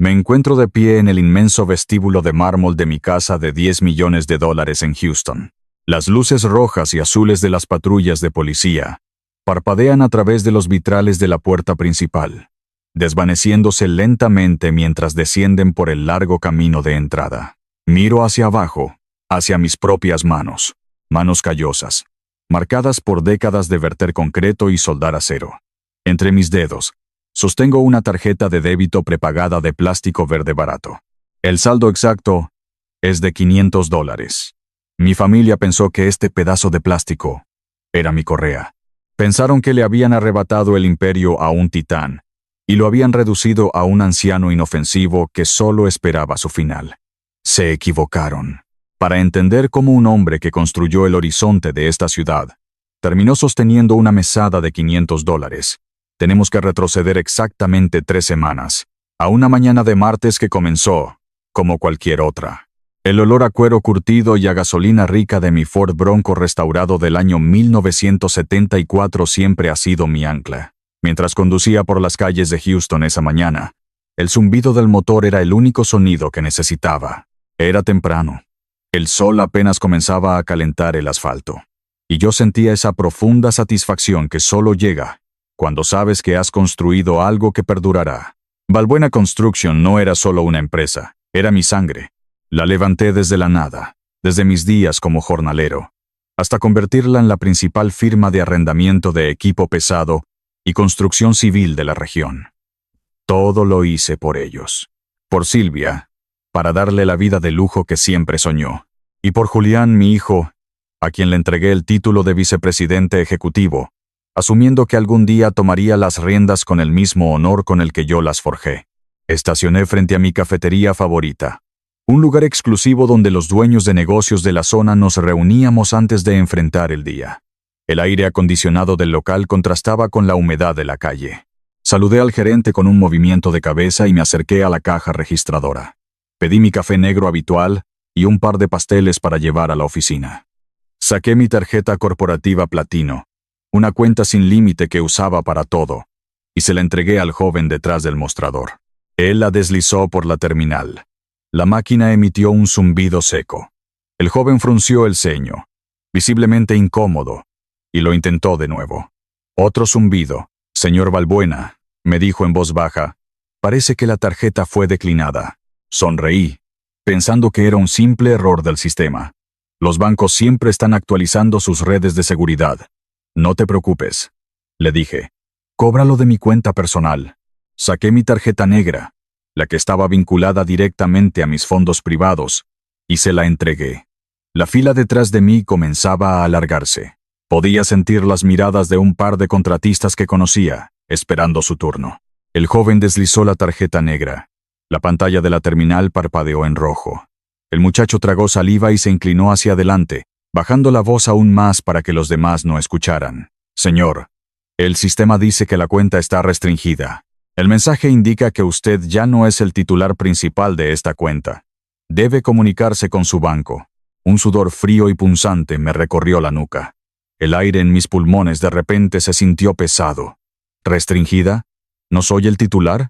Me encuentro de pie en el inmenso vestíbulo de mármol de mi casa de $10 millones en Houston. Las luces rojas y azules de las patrullas de policía parpadean a través de los vitrales de la puerta principal, desvaneciéndose lentamente mientras descienden por el largo camino de entrada. Miro hacia abajo, hacia mis propias manos callosas, marcadas por décadas de verter concreto y soldar acero. Entre mis dedos, sostengo una tarjeta de débito prepagada de plástico verde barato. El saldo exacto es de $500. Mi familia pensó que este pedazo de plástico era mi correa. Pensaron que le habían arrebatado el imperio a un titán y lo habían reducido a un anciano inofensivo que solo esperaba su final. Se equivocaron. Para entender cómo un hombre que construyó el horizonte de esta ciudad terminó sosteniendo una mesada de $500, tenemos que retroceder exactamente 3 semanas, a una mañana de martes que comenzó como cualquier otra. El olor a cuero curtido y a gasolina rica de mi Ford Bronco restaurado del año 1974 siempre ha sido mi ancla. Mientras conducía por las calles de Houston esa mañana, el zumbido del motor era el único sonido que necesitaba. Era temprano. El sol apenas comenzaba a calentar el asfalto, y yo sentía esa profunda satisfacción que solo llega cuando sabes que has construido algo que perdurará. Balbuena Construction no era solo una empresa, era mi sangre. La levanté desde la nada, desde mis días como jornalero, hasta convertirla en la principal firma de arrendamiento de equipo pesado y construcción civil de la región. Todo lo hice por ellos. Por Silvia, para darle la vida de lujo que siempre soñó, y por Julián, mi hijo, a quien le entregué el título de vicepresidente ejecutivo, asumiendo que algún día tomaría las riendas con el mismo honor con el que yo las forjé. Estacioné frente a mi cafetería favorita, un lugar exclusivo donde los dueños de negocios de la zona nos reuníamos antes de enfrentar el día. El aire acondicionado del local contrastaba con la humedad de la calle. Saludé al gerente con un movimiento de cabeza y me acerqué a la caja registradora. Pedí mi café negro habitual y un par de pasteles para llevar a la oficina. Saqué mi tarjeta corporativa platino, una cuenta sin límite que usaba para todo, y se la entregué al joven detrás del mostrador. Él la deslizó por la terminal. La máquina emitió un zumbido seco. El joven frunció el ceño, visiblemente incómodo, y lo intentó de nuevo. Otro zumbido. Señor Balbuena, me dijo en voz baja, parece que la tarjeta fue declinada. Sonreí, pensando que era un simple error del sistema. Los bancos siempre están actualizando sus redes de seguridad. No te preocupes, le dije. Cóbralo de mi cuenta personal. Saqué mi tarjeta negra, la que estaba vinculada directamente a mis fondos privados, y se la entregué. La fila detrás de mí comenzaba a alargarse. Podía sentir las miradas de un par de contratistas que conocía, esperando su turno. El joven deslizó la tarjeta negra. La pantalla de la terminal parpadeó en rojo. El muchacho tragó saliva y se inclinó hacia adelante, bajando la voz aún más para que los demás no escucharan. Señor, el sistema dice que la cuenta está restringida. El mensaje indica que usted ya no es el titular principal de esta cuenta. Debe comunicarse con su banco. Un sudor frío y punzante me recorrió la nuca. El aire en mis pulmones de repente se sintió pesado. ¿Restringida? ¿No soy el titular?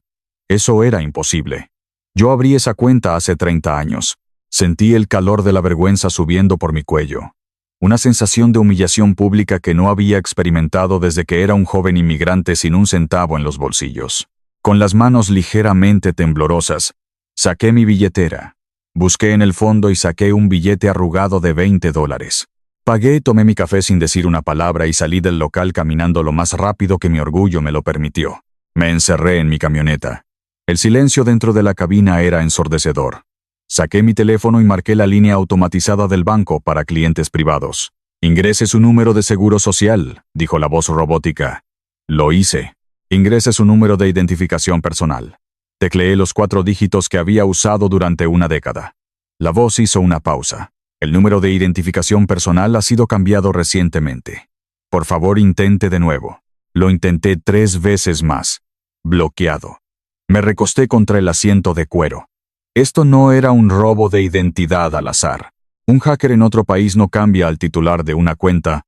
Eso era imposible. Yo abrí esa cuenta hace 30 años. Sentí el calor de la vergüenza subiendo por mi cuello. Una sensación de humillación pública que no había experimentado desde que era un joven inmigrante sin un centavo en los bolsillos. Con las manos ligeramente temblorosas, saqué mi billetera. Busqué en el fondo y saqué un billete arrugado de $20. Pagué, tomé mi café sin decir una palabra y salí del local caminando lo más rápido que mi orgullo me lo permitió. Me encerré en mi camioneta. El silencio dentro de la cabina era ensordecedor. Saqué mi teléfono y marqué la línea automatizada del banco para clientes privados. Ingrese su número de seguro social, dijo la voz robótica. Lo hice. Ingrese su número de identificación personal. Tecleé los 4 dígitos que había usado durante una década. La voz hizo una pausa. El número de identificación personal ha sido cambiado recientemente. Por favor, intente de nuevo. Lo intenté 3 veces más. Bloqueado. Me recosté contra el asiento de cuero. Esto no era un robo de identidad al azar. Un hacker en otro país no cambia al titular de una cuenta,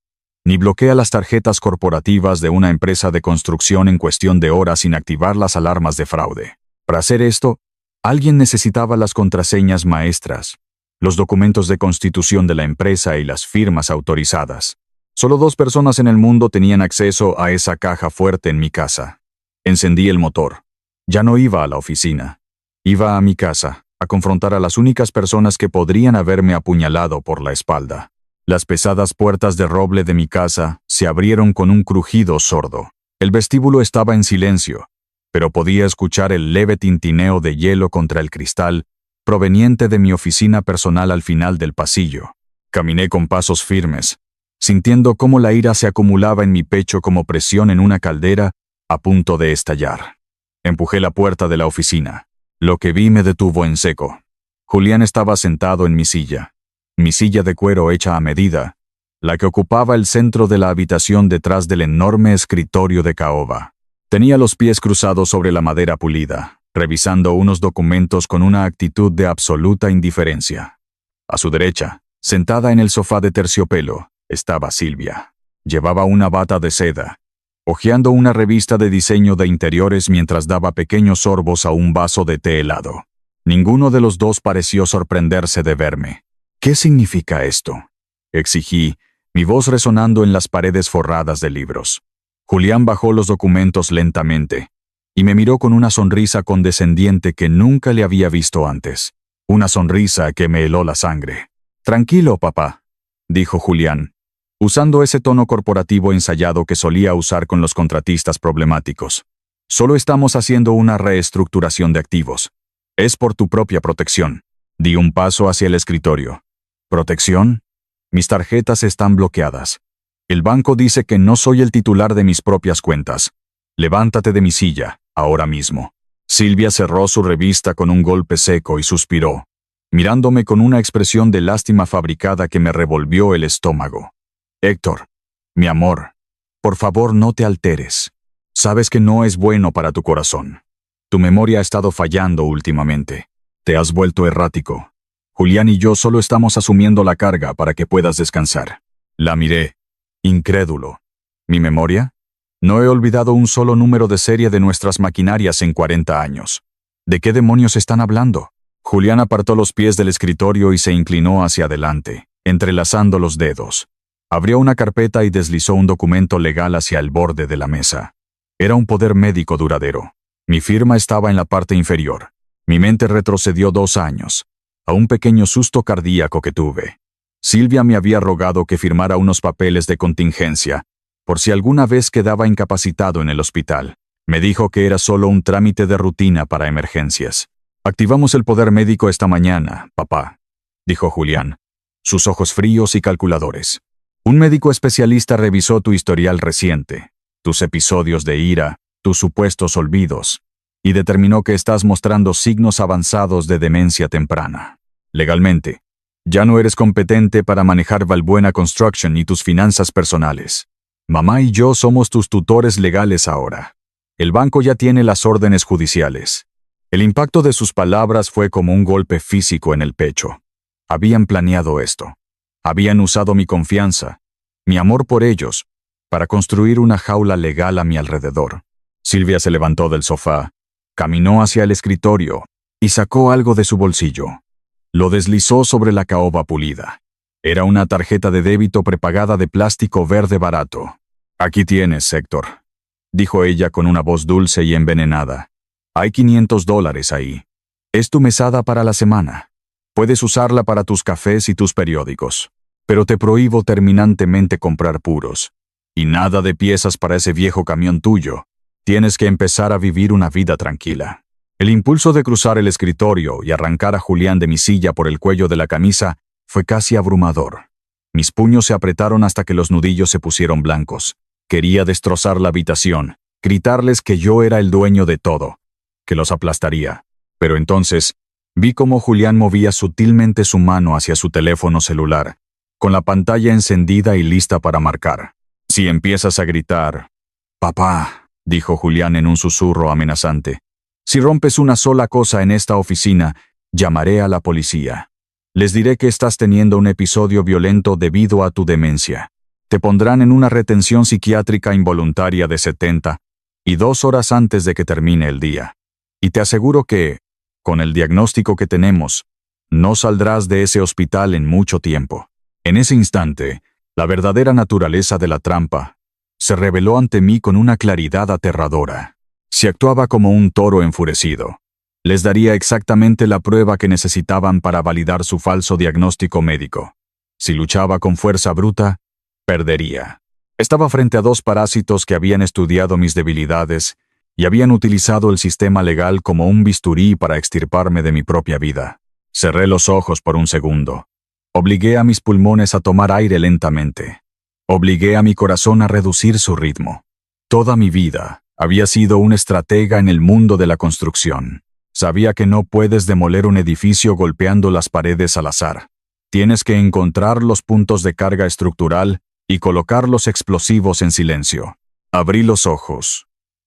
ni bloquea las tarjetas corporativas de una empresa de construcción en cuestión de horas sin activar las alarmas de fraude. Para hacer esto, Alguien necesitaba las contraseñas maestras, los documentos de constitución de la empresa y las firmas autorizadas. Solo 2 personas en el mundo tenían acceso a esa caja fuerte en mi casa. Encendí el motor. Ya no iba a la oficina. Iba a mi casa, a confrontar a las únicas personas que podrían haberme apuñalado por la espalda. Las pesadas puertas de roble de mi casa se abrieron con un crujido sordo. El vestíbulo estaba en silencio, pero podía escuchar el leve tintineo de hielo contra el cristal proveniente de mi oficina personal al final del pasillo. Caminé con pasos firmes, sintiendo cómo la ira se acumulaba en mi pecho como presión en una caldera a punto de estallar. Empujé la puerta de la oficina. Lo que vi me detuvo en seco. Julián estaba sentado en mi silla de cuero hecha a medida, la que ocupaba el centro de la habitación detrás del enorme escritorio de caoba. Tenía los pies cruzados sobre la madera pulida, revisando unos documentos con una actitud de absoluta indiferencia. A su derecha, sentada en el sofá de terciopelo, estaba Silvia. Llevaba una bata de seda, hojeando una revista de diseño de interiores mientras daba pequeños sorbos a un vaso de té helado. Ninguno de los dos pareció sorprenderse de verme. ¿Qué significa esto?, exigí, mi voz resonando en las paredes forradas de libros. Julián bajó los documentos lentamente y me miró con una sonrisa condescendiente que nunca le había visto antes. Una sonrisa que me heló la sangre. «Tranquilo, papá», dijo Julián, usando ese tono corporativo ensayado que solía usar con los contratistas problemáticos. «Solo estamos haciendo una reestructuración de activos. Es por tu propia protección». Di un paso hacia el escritorio. ¿Protección? Mis tarjetas están bloqueadas. El banco dice que no soy el titular de mis propias cuentas. Levántate de mi silla, ahora mismo. Silvia cerró su revista con un golpe seco y suspiró, mirándome con una expresión de lástima fabricada que me revolvió el estómago. Héctor, mi amor, por favor no te alteres. Sabes que no es bueno para tu corazón. Tu memoria ha estado fallando últimamente. Te has vuelto errático. Julián y yo solo estamos asumiendo la carga para que puedas descansar. La miré, incrédulo. ¿Mi memoria? No he olvidado un solo número de serie de nuestras maquinarias en 40 años. ¿De qué demonios están hablando? Julián apartó los pies del escritorio y se inclinó hacia adelante, entrelazando los dedos. Abrió una carpeta y deslizó un documento legal hacia el borde de la mesa. Era un poder médico duradero. Mi firma estaba en la parte inferior. Mi mente retrocedió 2 años, a un pequeño susto cardíaco que tuve. Silvia me había rogado que firmara unos papeles de contingencia, por si alguna vez quedaba incapacitado en el hospital. Me dijo que era solo un trámite de rutina para emergencias. Activamos el poder médico esta mañana, papá, dijo Julián, sus ojos fríos y calculadores. Un médico especialista revisó tu historial reciente, tus episodios de ira, tus supuestos olvidos, y determinó que estás mostrando signos avanzados de demencia temprana. Legalmente, ya no eres competente para manejar Valbuena Construction y tus finanzas personales. Mamá y yo somos tus tutores legales ahora. El banco ya tiene las órdenes judiciales. El impacto de sus palabras fue como un golpe físico en el pecho. Habían planeado esto. Habían usado mi confianza, mi amor por ellos, para construir una jaula legal a mi alrededor. Silvia se levantó del sofá, caminó hacia el escritorio y sacó algo de su bolsillo. Lo deslizó sobre la caoba pulida. Era una tarjeta de débito prepagada de plástico verde barato. Aquí tienes, Héctor, dijo ella con una voz dulce y envenenada. Hay $500 ahí. Es tu mesada para la semana. Puedes usarla para tus cafés y tus periódicos. Pero te prohíbo terminantemente comprar puros. Y nada de piezas para ese viejo camión tuyo. Tienes que empezar a vivir una vida tranquila. El impulso de cruzar el escritorio y arrancar a Julián de mi silla por el cuello de la camisa fue casi abrumador. Mis puños se apretaron hasta que los nudillos se pusieron blancos. Quería destrozar la habitación, gritarles que yo era el dueño de todo, que los aplastaría. Pero entonces, vi cómo Julián movía sutilmente su mano hacia su teléfono celular, con la pantalla encendida y lista para marcar. Si empiezas a gritar, «Papá», dijo Julián en un susurro amenazante, «si rompes una sola cosa en esta oficina, llamaré a la policía. Les diré que estás teniendo un episodio violento debido a tu demencia. Te pondrán en una retención psiquiátrica involuntaria de 72 horas antes de que termine el día. Y te aseguro que, Con el diagnóstico que tenemos, no saldrás de ese hospital en mucho tiempo. En ese instante, la verdadera naturaleza de la trampa se reveló ante mí con una claridad aterradora. Si actuaba como un toro enfurecido, les daría exactamente la prueba que necesitaban para validar su falso diagnóstico médico. Si luchaba con fuerza bruta, perdería. Estaba frente a dos parásitos que habían estudiado mis debilidades y habían utilizado el sistema legal como un bisturí para extirparme de mi propia vida. Cerré los ojos por un segundo. Obligué a mis pulmones a tomar aire lentamente. Obligué a mi corazón a reducir su ritmo. Toda mi vida había sido un estratega en el mundo de la construcción. Sabía que no puedes demoler un edificio golpeando las paredes al azar. Tienes que encontrar los puntos de carga estructural y colocar los explosivos en silencio. Abrí los ojos.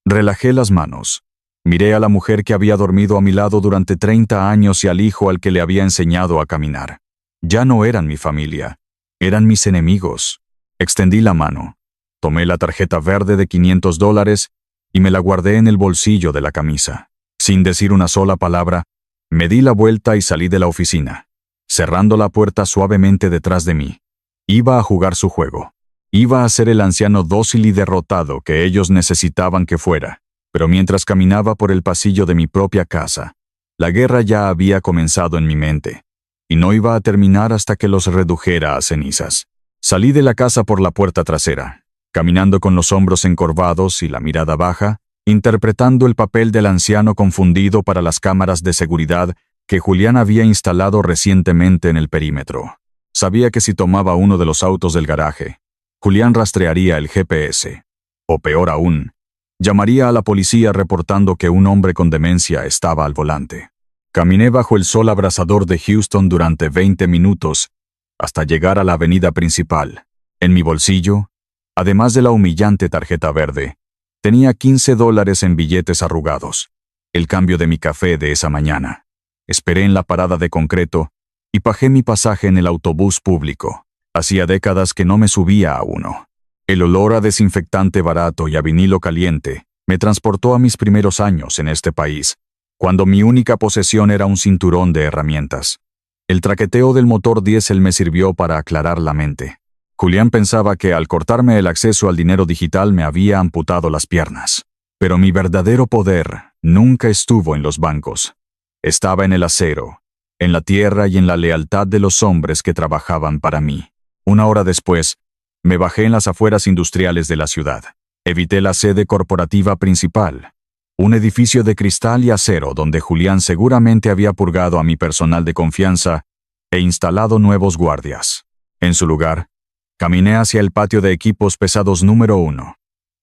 Relajé las manos. Miré a la mujer que había dormido a mi lado durante 30 años y al hijo al que le había enseñado a caminar. Ya no eran mi familia. Eran mis enemigos. Extendí la mano. Tomé la tarjeta verde de $500 y me la guardé en el bolsillo de la camisa. Sin decir una sola palabra, me di la vuelta y salí de la oficina, cerrando la puerta suavemente detrás de mí. Iba a jugar su juego. Iba a ser el anciano dócil y derrotado que ellos necesitaban que fuera. Pero mientras caminaba por el pasillo de mi propia casa, la guerra ya había comenzado en mi mente, y no iba a terminar hasta que los redujera a cenizas. Salí de la casa por la puerta trasera, caminando con los hombros encorvados y la mirada baja, interpretando el papel del anciano confundido para las cámaras de seguridad que Julián había instalado recientemente en el perímetro. Sabía que si tomaba uno de los autos del garaje, Julián rastrearía el GPS. O peor aún, llamaría a la policía reportando que un hombre con demencia estaba al volante. Caminé bajo el sol abrasador de Houston durante 20 minutos hasta llegar a la avenida principal. En mi bolsillo, además de la humillante tarjeta verde, tenía $15 en billetes arrugados, el cambio de mi café de esa mañana. Esperé en la parada de concreto y pagué mi pasaje en el autobús público. Hacía décadas que no me subía a uno. El olor a desinfectante barato y a vinilo caliente me transportó a mis primeros años en este país, cuando mi única posesión era un cinturón de herramientas. El traqueteo del motor diésel me sirvió para aclarar la mente. Julián pensaba que al cortarme el acceso al dinero digital me había amputado las piernas. Pero mi verdadero poder nunca estuvo en los bancos. Estaba en el acero, en la tierra y en la lealtad de los hombres que trabajaban para mí. Una hora después, me bajé en las afueras industriales de la ciudad. Evité la sede corporativa principal, un edificio de cristal y acero donde Julián seguramente había purgado a mi personal de confianza e instalado nuevos guardias. En su lugar, caminé hacia el patio de equipos pesados número 1,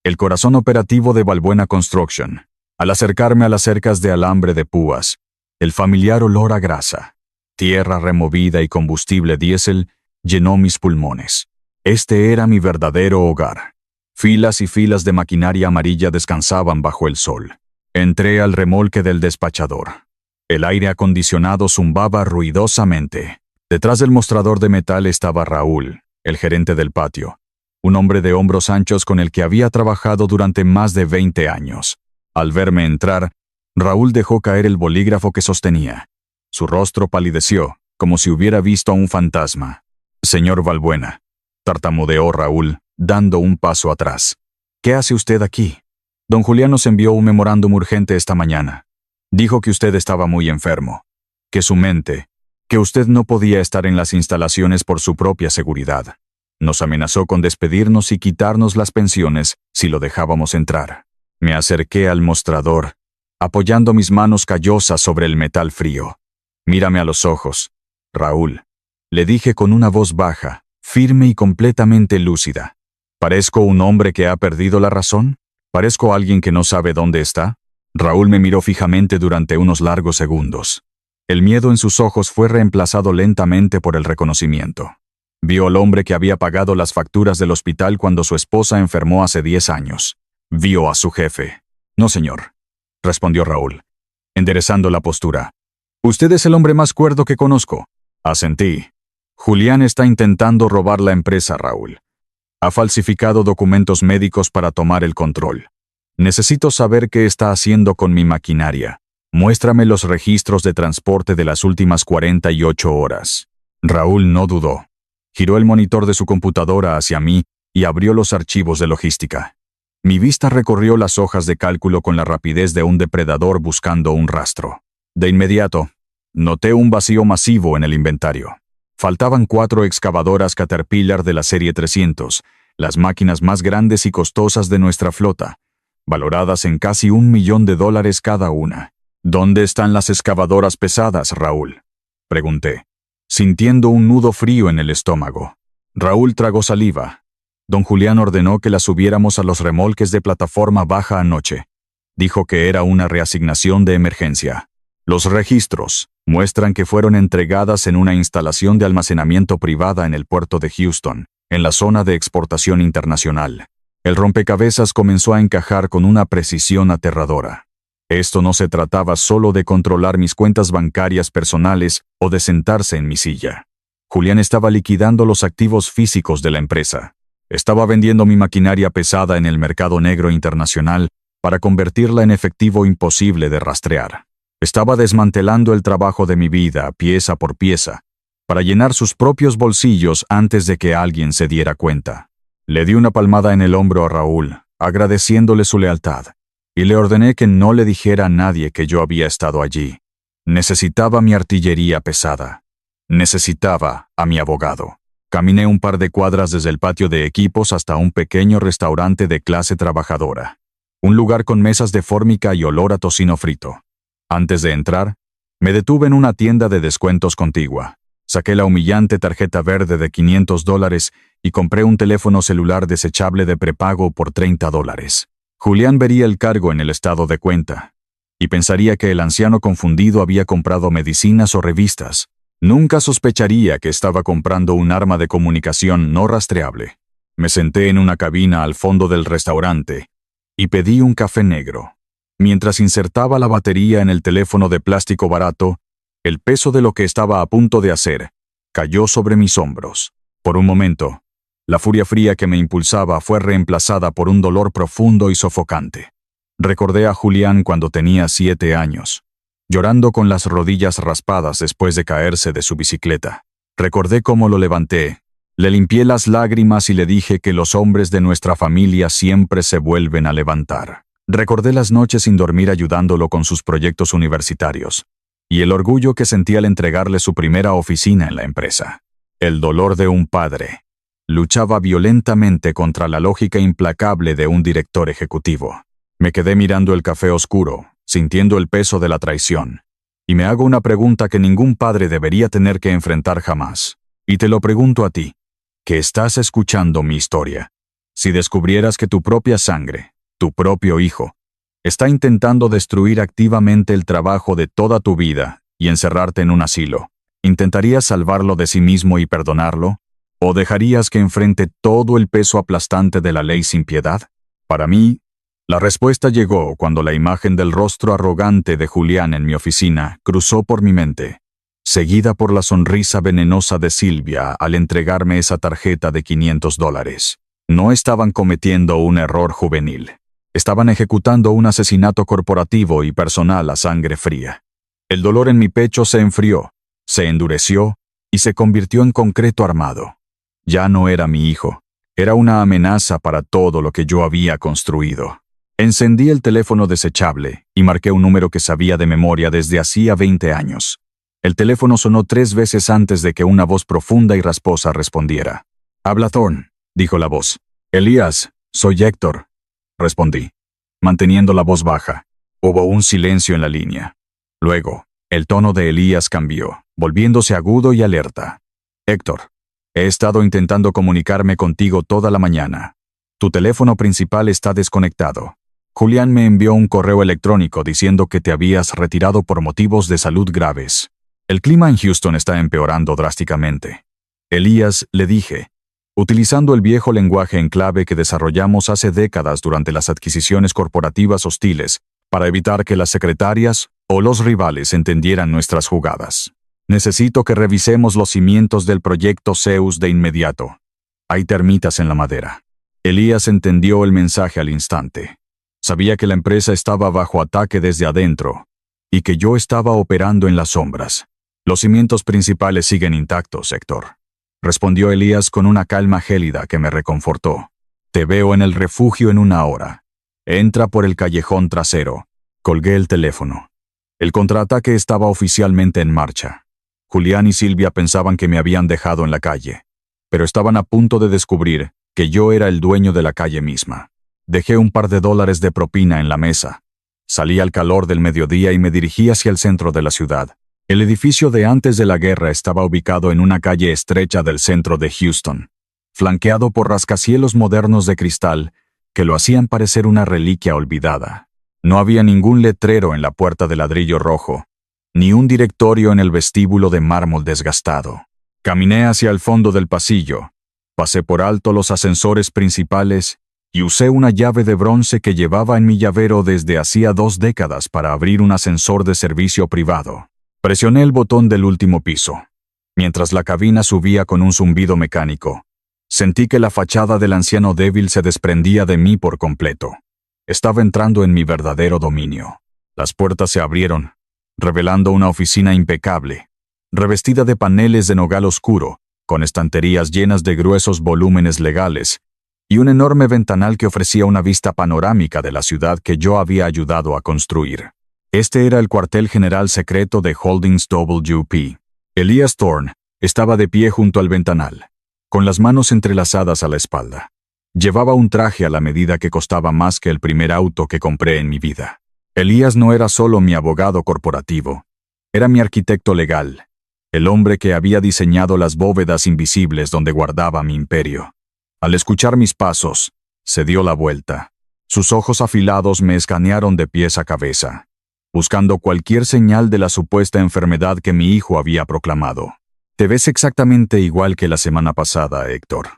el corazón operativo de Valbuena Construction. Al acercarme a las cercas de alambre de púas, el familiar olor a grasa, tierra removida y combustible diésel llenó mis pulmones. Este era mi verdadero hogar. Filas y filas de maquinaria amarilla descansaban bajo el sol. Entré al remolque del despachador. El aire acondicionado zumbaba ruidosamente. Detrás del mostrador de metal estaba Raúl, el gerente del patio, un hombre de hombros anchos con el que había trabajado durante más de 20 años. Al verme entrar, Raúl dejó caer el bolígrafo que sostenía. Su rostro palideció, como si hubiera visto a un fantasma. «Señor Valbuena», tartamudeó Raúl, dando un paso atrás. «¿Qué hace usted aquí? Don Julián nos envió un memorándum urgente esta mañana. Dijo que usted estaba muy enfermo, que su mente, que usted no podía estar en las instalaciones por su propia seguridad. Nos amenazó con despedirnos y quitarnos las pensiones si lo dejábamos entrar». Me acerqué al mostrador, apoyando mis manos callosas sobre el metal frío. «Mírame a los ojos, Raúl», le dije con una voz baja, firme y completamente lúcida. ¿Parezco un hombre que ha perdido la razón? ¿Parezco alguien que no sabe dónde está? Raúl me miró fijamente durante unos largos segundos. El miedo en sus ojos fue reemplazado lentamente por el reconocimiento. Vio al hombre que había pagado las facturas del hospital cuando su esposa enfermó hace 10 años. Vio a su jefe. «No, señor», respondió Raúl, enderezando la postura. «Usted es el hombre más cuerdo que conozco». Asentí. «Julián está intentando robar la empresa, Raúl. Ha falsificado documentos médicos para tomar el control. Necesito saber qué está haciendo con mi maquinaria. Muéstrame los registros de transporte de las últimas 48 horas. Raúl no dudó. Giró el monitor de su computadora hacia mí y abrió los archivos de logística. Mi vista recorrió las hojas de cálculo con la rapidez de un depredador buscando un rastro. De inmediato, noté un vacío masivo en el inventario. Faltaban 4 excavadoras Caterpillar de la serie 300, las máquinas más grandes y costosas de nuestra flota, valoradas en casi $1.000.000 cada una. ¿Dónde están las excavadoras pesadas, Raúl?, pregunté, sintiendo un nudo frío en el estómago. Raúl tragó saliva. Don Julián ordenó que las subiéramos a los remolques de plataforma baja anoche. Dijo que era una reasignación de emergencia. Los registros muestran que fueron entregadas en una instalación de almacenamiento privada en el puerto de Houston, en la zona de exportación internacional. El rompecabezas comenzó a encajar con una precisión aterradora. Esto no se trataba solo de controlar mis cuentas bancarias personales o de sentarse en mi silla. Julián estaba liquidando los activos físicos de la empresa. Estaba vendiendo mi maquinaria pesada en el mercado negro internacional para convertirla en efectivo imposible de rastrear. Estaba desmantelando el trabajo de mi vida pieza por pieza, para llenar sus propios bolsillos antes de que alguien se diera cuenta. Le di una palmada en el hombro a Raúl, agradeciéndole su lealtad, y le ordené que no le dijera a nadie que yo había estado allí. Necesitaba mi artillería pesada. Necesitaba a mi abogado. Caminé un par de cuadras desde el patio de equipos hasta un pequeño restaurante de clase trabajadora. Un lugar con mesas de fórmica y olor a tocino frito. Antes de entrar, me detuve en una tienda de descuentos contigua. Saqué la humillante tarjeta verde de $500 y compré un teléfono celular desechable de prepago por $30. Julián vería el cargo en el estado de cuenta y pensaría que el anciano confundido había comprado medicinas o revistas. Nunca sospecharía que estaba comprando un arma de comunicación no rastreable. Me senté en una cabina al fondo del restaurante y pedí un café negro. Mientras insertaba la batería en el teléfono de plástico barato, el peso de lo que estaba a punto de hacer cayó sobre mis hombros. Por un momento, la furia fría que me impulsaba fue reemplazada por un dolor profundo y sofocante. Recordé a Julián cuando tenía 7 años, llorando con las rodillas raspadas después de caerse de su bicicleta. Recordé cómo lo levanté, le limpié las lágrimas y le dije que los hombres de nuestra familia siempre se vuelven a levantar. Recordé las noches sin dormir ayudándolo con sus proyectos universitarios, y el orgullo que sentía al entregarle su primera oficina en la empresa. El dolor de un padre luchaba violentamente contra la lógica implacable de un director ejecutivo. Me quedé mirando el café oscuro, sintiendo el peso de la traición. Y me hago una pregunta que ningún padre debería tener que enfrentar jamás. Y te lo pregunto a ti, que estás escuchando mi historia. Si descubrieras que tu propia sangre, tu propio hijo, está intentando destruir activamente el trabajo de toda tu vida y encerrarte en un asilo, ¿intentarías salvarlo de sí mismo y perdonarlo? ¿O dejarías que enfrente todo el peso aplastante de la ley sin piedad? Para mí, la respuesta llegó cuando la imagen del rostro arrogante de Julián en mi oficina cruzó por mi mente, seguida por la sonrisa venenosa de Silvia al entregarme esa tarjeta de $500. No estaban cometiendo un error juvenil. Estaban ejecutando un asesinato corporativo y personal a sangre fría. El dolor en mi pecho se enfrió, se endureció y se convirtió en concreto armado. Ya no era mi hijo. Era una amenaza para todo lo que yo había construido. Encendí el teléfono desechable y marqué un número que sabía de memoria desde hacía 20 años. El teléfono sonó 3 veces antes de que una voz profunda y rasposa respondiera. «Habla Thorne», dijo la voz. «Elías, soy Héctor», respondí, manteniendo la voz baja. Hubo un silencio en la línea. Luego, el tono de Elías cambió, volviéndose agudo y alerta. «Héctor, he estado intentando comunicarme contigo toda la mañana. Tu teléfono principal está desconectado. Julián me envió un correo electrónico diciendo que te habías retirado por motivos de salud graves. El clima en Houston está empeorando drásticamente». Elías, le dije, utilizando el viejo lenguaje en clave que desarrollamos hace décadas durante las adquisiciones corporativas hostiles para evitar que las secretarias o los rivales entendieran nuestras jugadas. «Necesito que revisemos los cimientos del proyecto Zeus de inmediato. Hay termitas en la madera». Elías entendió el mensaje al instante. Sabía que la empresa estaba bajo ataque desde adentro, y que yo estaba operando en las sombras. Los cimientos principales siguen intactos, Héctor, respondió Elías con una calma gélida que me reconfortó. Te veo en el refugio en 1 hora. Entra por el callejón trasero. Colgué el teléfono. El contraataque estaba oficialmente en marcha. Julián y Silvia pensaban que me habían dejado en la calle, pero estaban a punto de descubrir que yo era el dueño de la calle misma. Dejé un par de dólares de propina en la mesa. Salí al calor del mediodía y me dirigí hacia el centro de la ciudad. El edificio de antes de la guerra estaba ubicado en una calle estrecha del centro de Houston, flanqueado por rascacielos modernos de cristal que lo hacían parecer una reliquia olvidada. No había ningún letrero en la puerta de ladrillo rojo, ni un directorio en el vestíbulo de mármol desgastado. Caminé hacia el fondo del pasillo, pasé por alto los ascensores principales y usé una llave de bronce que llevaba en mi llavero desde hacía 2 décadas para abrir un ascensor de servicio privado. Presioné el botón del último piso. Mientras la cabina subía con un zumbido mecánico, sentí que la fachada del anciano débil se desprendía de mí por completo. Estaba entrando en mi verdadero dominio. Las puertas se abrieron, revelando una oficina impecable, revestida de paneles de nogal oscuro, con estanterías llenas de gruesos volúmenes legales, y un enorme ventanal que ofrecía una vista panorámica de la ciudad que yo había ayudado a construir. Este era el cuartel general secreto de Holdings WP. Elías Thorne estaba de pie junto al ventanal, con las manos entrelazadas a la espalda. Llevaba un traje a la medida que costaba más que el primer auto que compré en mi vida. Elías no era solo mi abogado corporativo, era mi arquitecto legal, el hombre que había diseñado las bóvedas invisibles donde guardaba mi imperio. Al escuchar mis pasos, se dio la vuelta. Sus ojos afilados me escanearon de pies a cabeza, buscando cualquier señal de la supuesta enfermedad que mi hijo había proclamado. «Te ves exactamente igual que la semana pasada, Héctor»,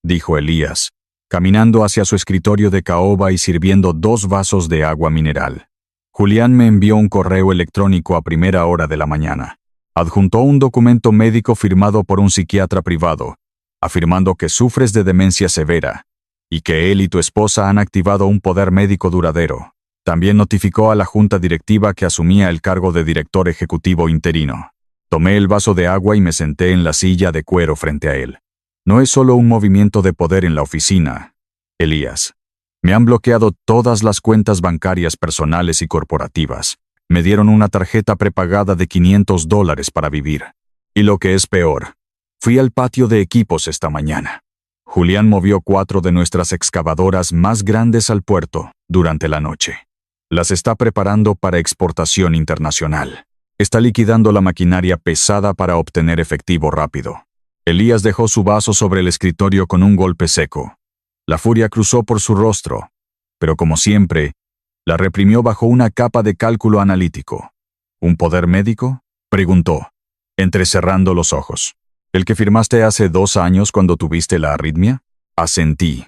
dijo Elías, caminando hacia su escritorio de caoba y sirviendo 2 vasos de agua mineral. Julián me envió un correo electrónico a primera hora de la mañana. Adjuntó un documento médico firmado por un psiquiatra privado, afirmando que sufres de demencia severa y que él y tu esposa han activado un poder médico duradero. También notificó a la junta directiva que asumía el cargo de director ejecutivo interino. Tomé el vaso de agua y me senté en la silla de cuero frente a él. No es solo un movimiento de poder en la oficina, Elías. Me han bloqueado todas las cuentas bancarias personales y corporativas. Me dieron una tarjeta prepagada de $500 para vivir. Y lo que es peor, fui al patio de equipos esta mañana. Julián movió 4 de nuestras excavadoras más grandes al puerto durante la noche. Las está preparando para exportación internacional. Está liquidando la maquinaria pesada para obtener efectivo rápido. Elías dejó su vaso sobre el escritorio con un golpe seco. La furia cruzó por su rostro, pero como siempre, la reprimió bajo una capa de cálculo analítico. ¿Un poder médico?, preguntó, entrecerrando los ojos. ¿El que firmaste hace 2 años cuando tuviste la arritmia? Asentí.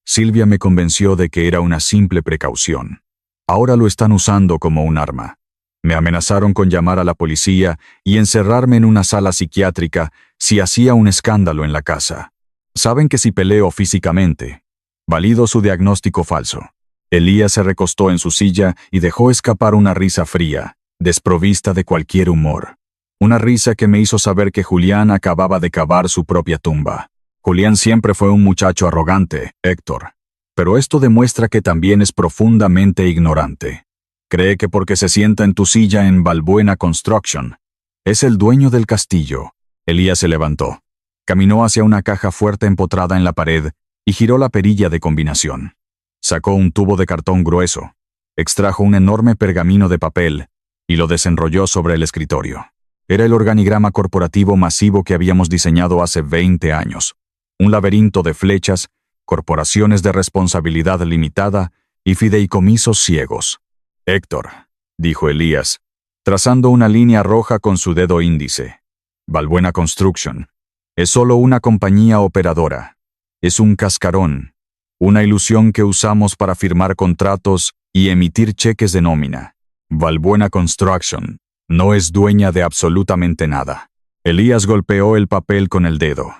Silvia me convenció de que era una simple precaución. Ahora lo están usando como un arma. Me amenazaron con llamar a la policía y encerrarme en una sala psiquiátrica si hacía un escándalo en la casa. Saben que si peleo físicamente, valido su diagnóstico falso. Elías se recostó en su silla y dejó escapar una risa fría, desprovista de cualquier humor. Una risa que me hizo saber que Julián acababa de cavar su propia tumba. Julián siempre fue un muchacho arrogante, Héctor. Pero esto demuestra que también es profundamente ignorante. Cree que porque se sienta en tu silla en Balbuena Construction, es el dueño del castillo. Elías se levantó. Caminó hacia una caja fuerte empotrada en la pared y giró la perilla de combinación. Sacó un tubo de cartón grueso, extrajo un enorme pergamino de papel y lo desenrolló sobre el escritorio. Era el organigrama corporativo masivo que habíamos diseñado hace 20 años. Un laberinto de flechas, corporaciones de responsabilidad limitada y fideicomisos ciegos. «Héctor», dijo Elías, trazando una línea roja con su dedo índice. «Balbuena Construction es solo una compañía operadora. Es un cascarón, una ilusión que usamos para firmar contratos y emitir cheques de nómina. Balbuena Construction no es dueña de absolutamente nada». Elías golpeó el papel con el dedo.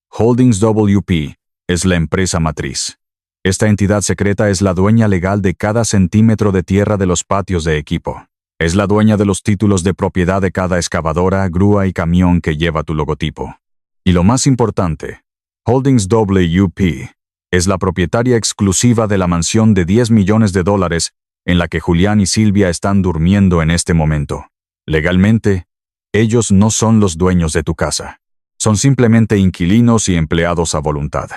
Holdings WP es la empresa matriz. Esta entidad secreta es la dueña legal de cada centímetro de tierra de los patios de equipo. Es la dueña de los títulos de propiedad de cada excavadora, grúa y camión que lleva tu logotipo. Y lo más importante, Holdings WP es la propietaria exclusiva de la mansión de $10 millones en la que Julián y Silvia están durmiendo en este momento. Legalmente, ellos no son los dueños de tu casa. Son simplemente inquilinos y empleados a voluntad.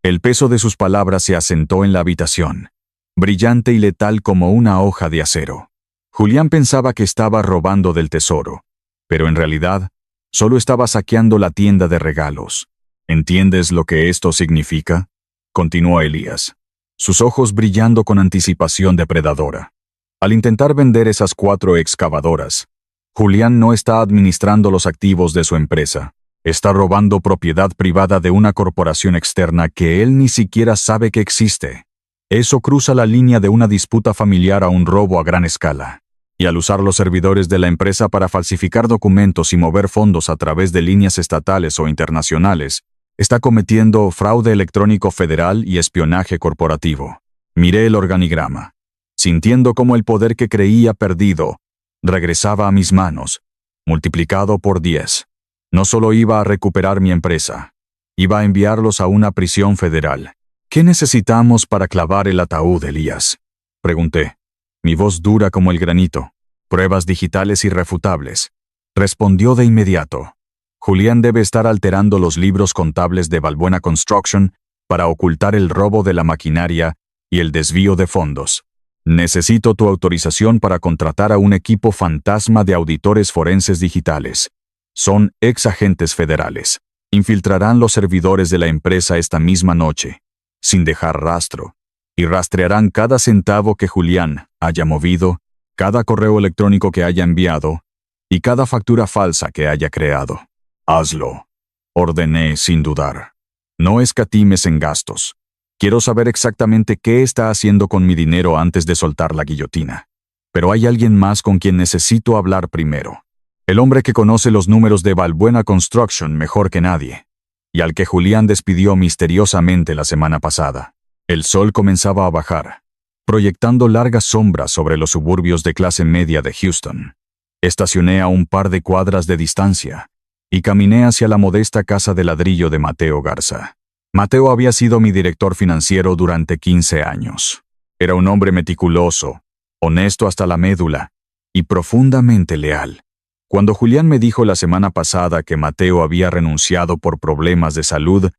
El peso de sus palabras se asentó en la habitación, brillante y letal como una hoja de acero. Julián pensaba que estaba robando del tesoro, pero en realidad, solo estaba saqueando la tienda de regalos. ¿Entiendes lo que esto significa?, continuó Elías, sus ojos brillando con anticipación depredadora. Al intentar vender esas 4 excavadoras, Julián no está administrando los activos de su empresa. Está robando propiedad privada de una corporación externa que él ni siquiera sabe que existe. Eso cruza la línea de una disputa familiar a un robo a gran escala. Y al usar los servidores de la empresa para falsificar documentos y mover fondos a través de líneas estatales o internacionales, está cometiendo fraude electrónico federal y espionaje corporativo. Miré el organigrama, sintiendo cómo el poder que creía perdido regresaba a mis manos, multiplicado por 10. No solo iba a recuperar mi empresa, iba a enviarlos a una prisión federal. ¿Qué necesitamos para clavar el ataúd, Elías?, pregunté, mi voz dura como el granito. Pruebas digitales irrefutables, respondió de inmediato. Julián debe estar alterando los libros contables de Balbuena Construction para ocultar el robo de la maquinaria y el desvío de fondos. Necesito tu autorización para contratar a un equipo fantasma de auditores forenses digitales. Son ex agentes federales. Infiltrarán los servidores de la empresa esta misma noche, sin dejar rastro, y rastrearán cada centavo que Julián haya movido, cada correo electrónico que haya enviado y cada factura falsa que haya creado. Hazlo, ordené sin dudar. No escatimes en gastos. Quiero saber exactamente qué está haciendo con mi dinero antes de soltar la guillotina. Pero hay alguien más con quien necesito hablar primero. El hombre que conoce los números de Balbuena Construction mejor que nadie, y al que Julián despidió misteriosamente la semana pasada. El sol comenzaba a bajar, proyectando largas sombras sobre los suburbios de clase media de Houston. Estacioné a un par de cuadras de distancia y caminé hacia la modesta casa de ladrillo de Mateo Garza. Mateo había sido mi director financiero durante 15 años. Era un hombre meticuloso, honesto hasta la médula y profundamente leal. Cuando Julián me dijo la semana pasada que Mateo había renunciado por problemas de salud,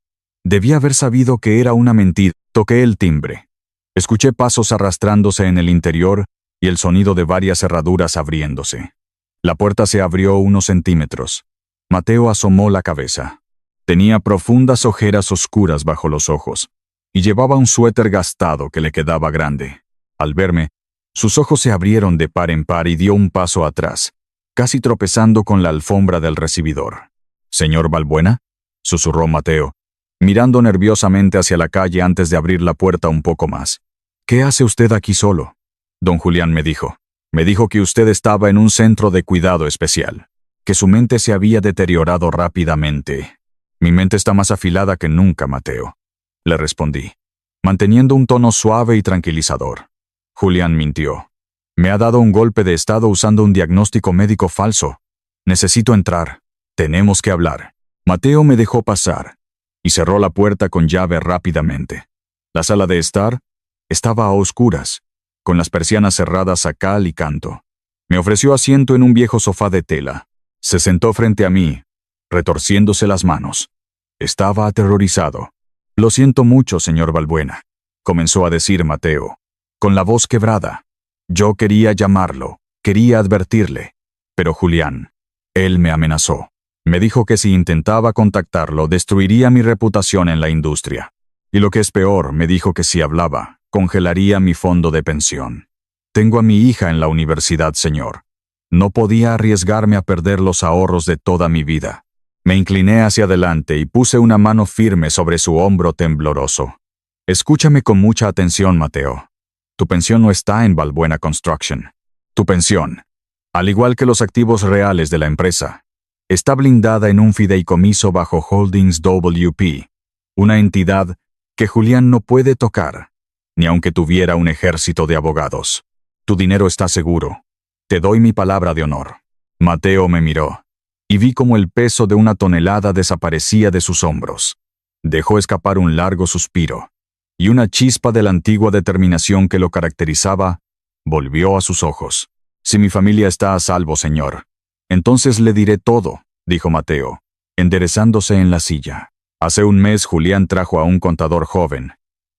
debía haber sabido que era una mentira. Toqué el timbre. Escuché pasos arrastrándose en el interior y el sonido de varias cerraduras abriéndose. La puerta se abrió unos centímetros. Mateo asomó la cabeza. Tenía profundas ojeras oscuras bajo los ojos y llevaba un suéter gastado que le quedaba grande. Al verme, sus ojos se abrieron de par en par y dio un paso atrás, casi tropezando con la alfombra del recibidor. «¿Señor Balbuena?», susurró Mateo, mirando nerviosamente hacia la calle antes de abrir la puerta un poco más. «¿Qué hace usted aquí solo?», don Julián me dijo. «Me dijo que usted estaba en un centro de cuidado especial, que su mente se había deteriorado rápidamente». «Mi mente está más afilada que nunca, Mateo», le respondí, manteniendo un tono suave y tranquilizador. Julián mintió. «Me ha dado un golpe de estado usando un diagnóstico médico falso. Necesito entrar. Tenemos que hablar». Mateo me dejó pasar y cerró la puerta con llave rápidamente. La sala de estar estaba a oscuras, con las persianas cerradas a cal y canto. Me ofreció asiento en un viejo sofá de tela. Se sentó frente a mí, retorciéndose las manos. Estaba aterrorizado. «Lo siento mucho, señor Balbuena», comenzó a decir Mateo, con la voz quebrada. «Yo quería llamarlo, quería advertirle. Pero Julián, él me amenazó. Me dijo que si intentaba contactarlo, destruiría mi reputación en la industria. Y lo que es peor, me dijo que si hablaba, congelaría mi fondo de pensión. Tengo a mi hija en la universidad, señor. No podía arriesgarme a perder los ahorros de toda mi vida». Me incliné hacia adelante y puse una mano firme sobre su hombro tembloroso. «Escúchame con mucha atención, Mateo. Tu pensión no está en Balbuena Construction. Tu pensión, al igual que los activos reales de la empresa, está blindada en un fideicomiso bajo Holdings WP, una entidad que Julián no puede tocar, ni aunque tuviera un ejército de abogados. Tu dinero está seguro. Te doy mi palabra de honor. Mateo me miró, y vi cómo el peso de una tonelada desaparecía de sus hombros. Dejó escapar un largo suspiro, y una chispa de la antigua determinación que lo caracterizaba volvió a sus ojos. Si mi familia está a salvo, señor, entonces le diré todo, dijo Mateo, enderezándose en la silla. Hace un mes Julián trajo a un contador joven,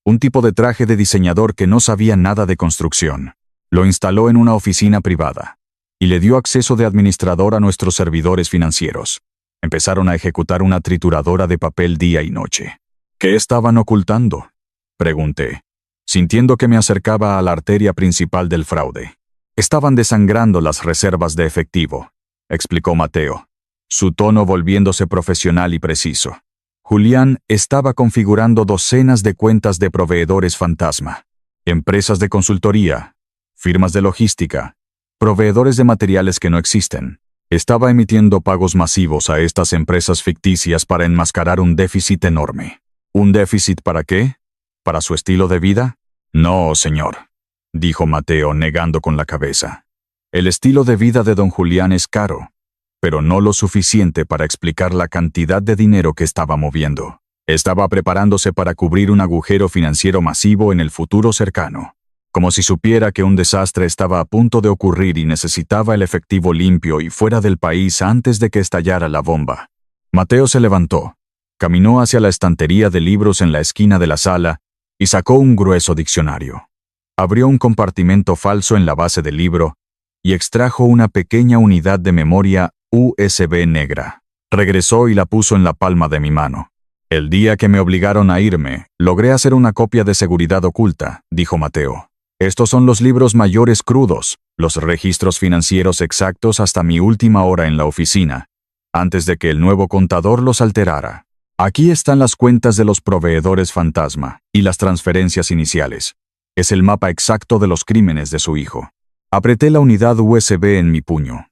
un tipo de traje de diseñador que no sabía nada de construcción. Lo instaló en una oficina privada y le dio acceso de administrador a nuestros servidores financieros. Empezaron a ejecutar una trituradora de papel día y noche. ¿Qué estaban ocultando?, pregunté, sintiendo que me acercaba a la arteria principal del fraude. Estaban desangrando las reservas de efectivo, explicó Mateo, su tono volviéndose profesional y preciso. Julián estaba configurando docenas de cuentas de proveedores fantasma, empresas de consultoría, firmas de logística, proveedores de materiales que no existen. Estaba emitiendo pagos masivos a estas empresas ficticias para enmascarar un déficit enorme. ¿Un déficit para qué? ¿Para su estilo de vida? No, señor, dijo Mateo negando con la cabeza. El estilo de vida de don Julián es caro, pero no lo suficiente para explicar la cantidad de dinero que estaba moviendo. Estaba preparándose para cubrir un agujero financiero masivo en el futuro cercano, como si supiera que un desastre estaba a punto de ocurrir y necesitaba el efectivo limpio y fuera del país antes de que estallara la bomba. Mateo se levantó, caminó hacia la estantería de libros en la esquina de la sala y sacó un grueso diccionario. Abrió un compartimento falso en la base del libro y extrajo una pequeña unidad de memoria USB negra. Regresó y la puso en la palma de mi mano. El día que me obligaron a irme, logré hacer una copia de seguridad oculta, dijo Mateo. Estos son los libros mayores crudos, los registros financieros exactos hasta mi última hora en la oficina, antes de que el nuevo contador los alterara. Aquí están las cuentas de los proveedores fantasma y las transferencias iniciales. Es el mapa exacto de los crímenes de su hijo. Apreté la unidad USB en mi puño.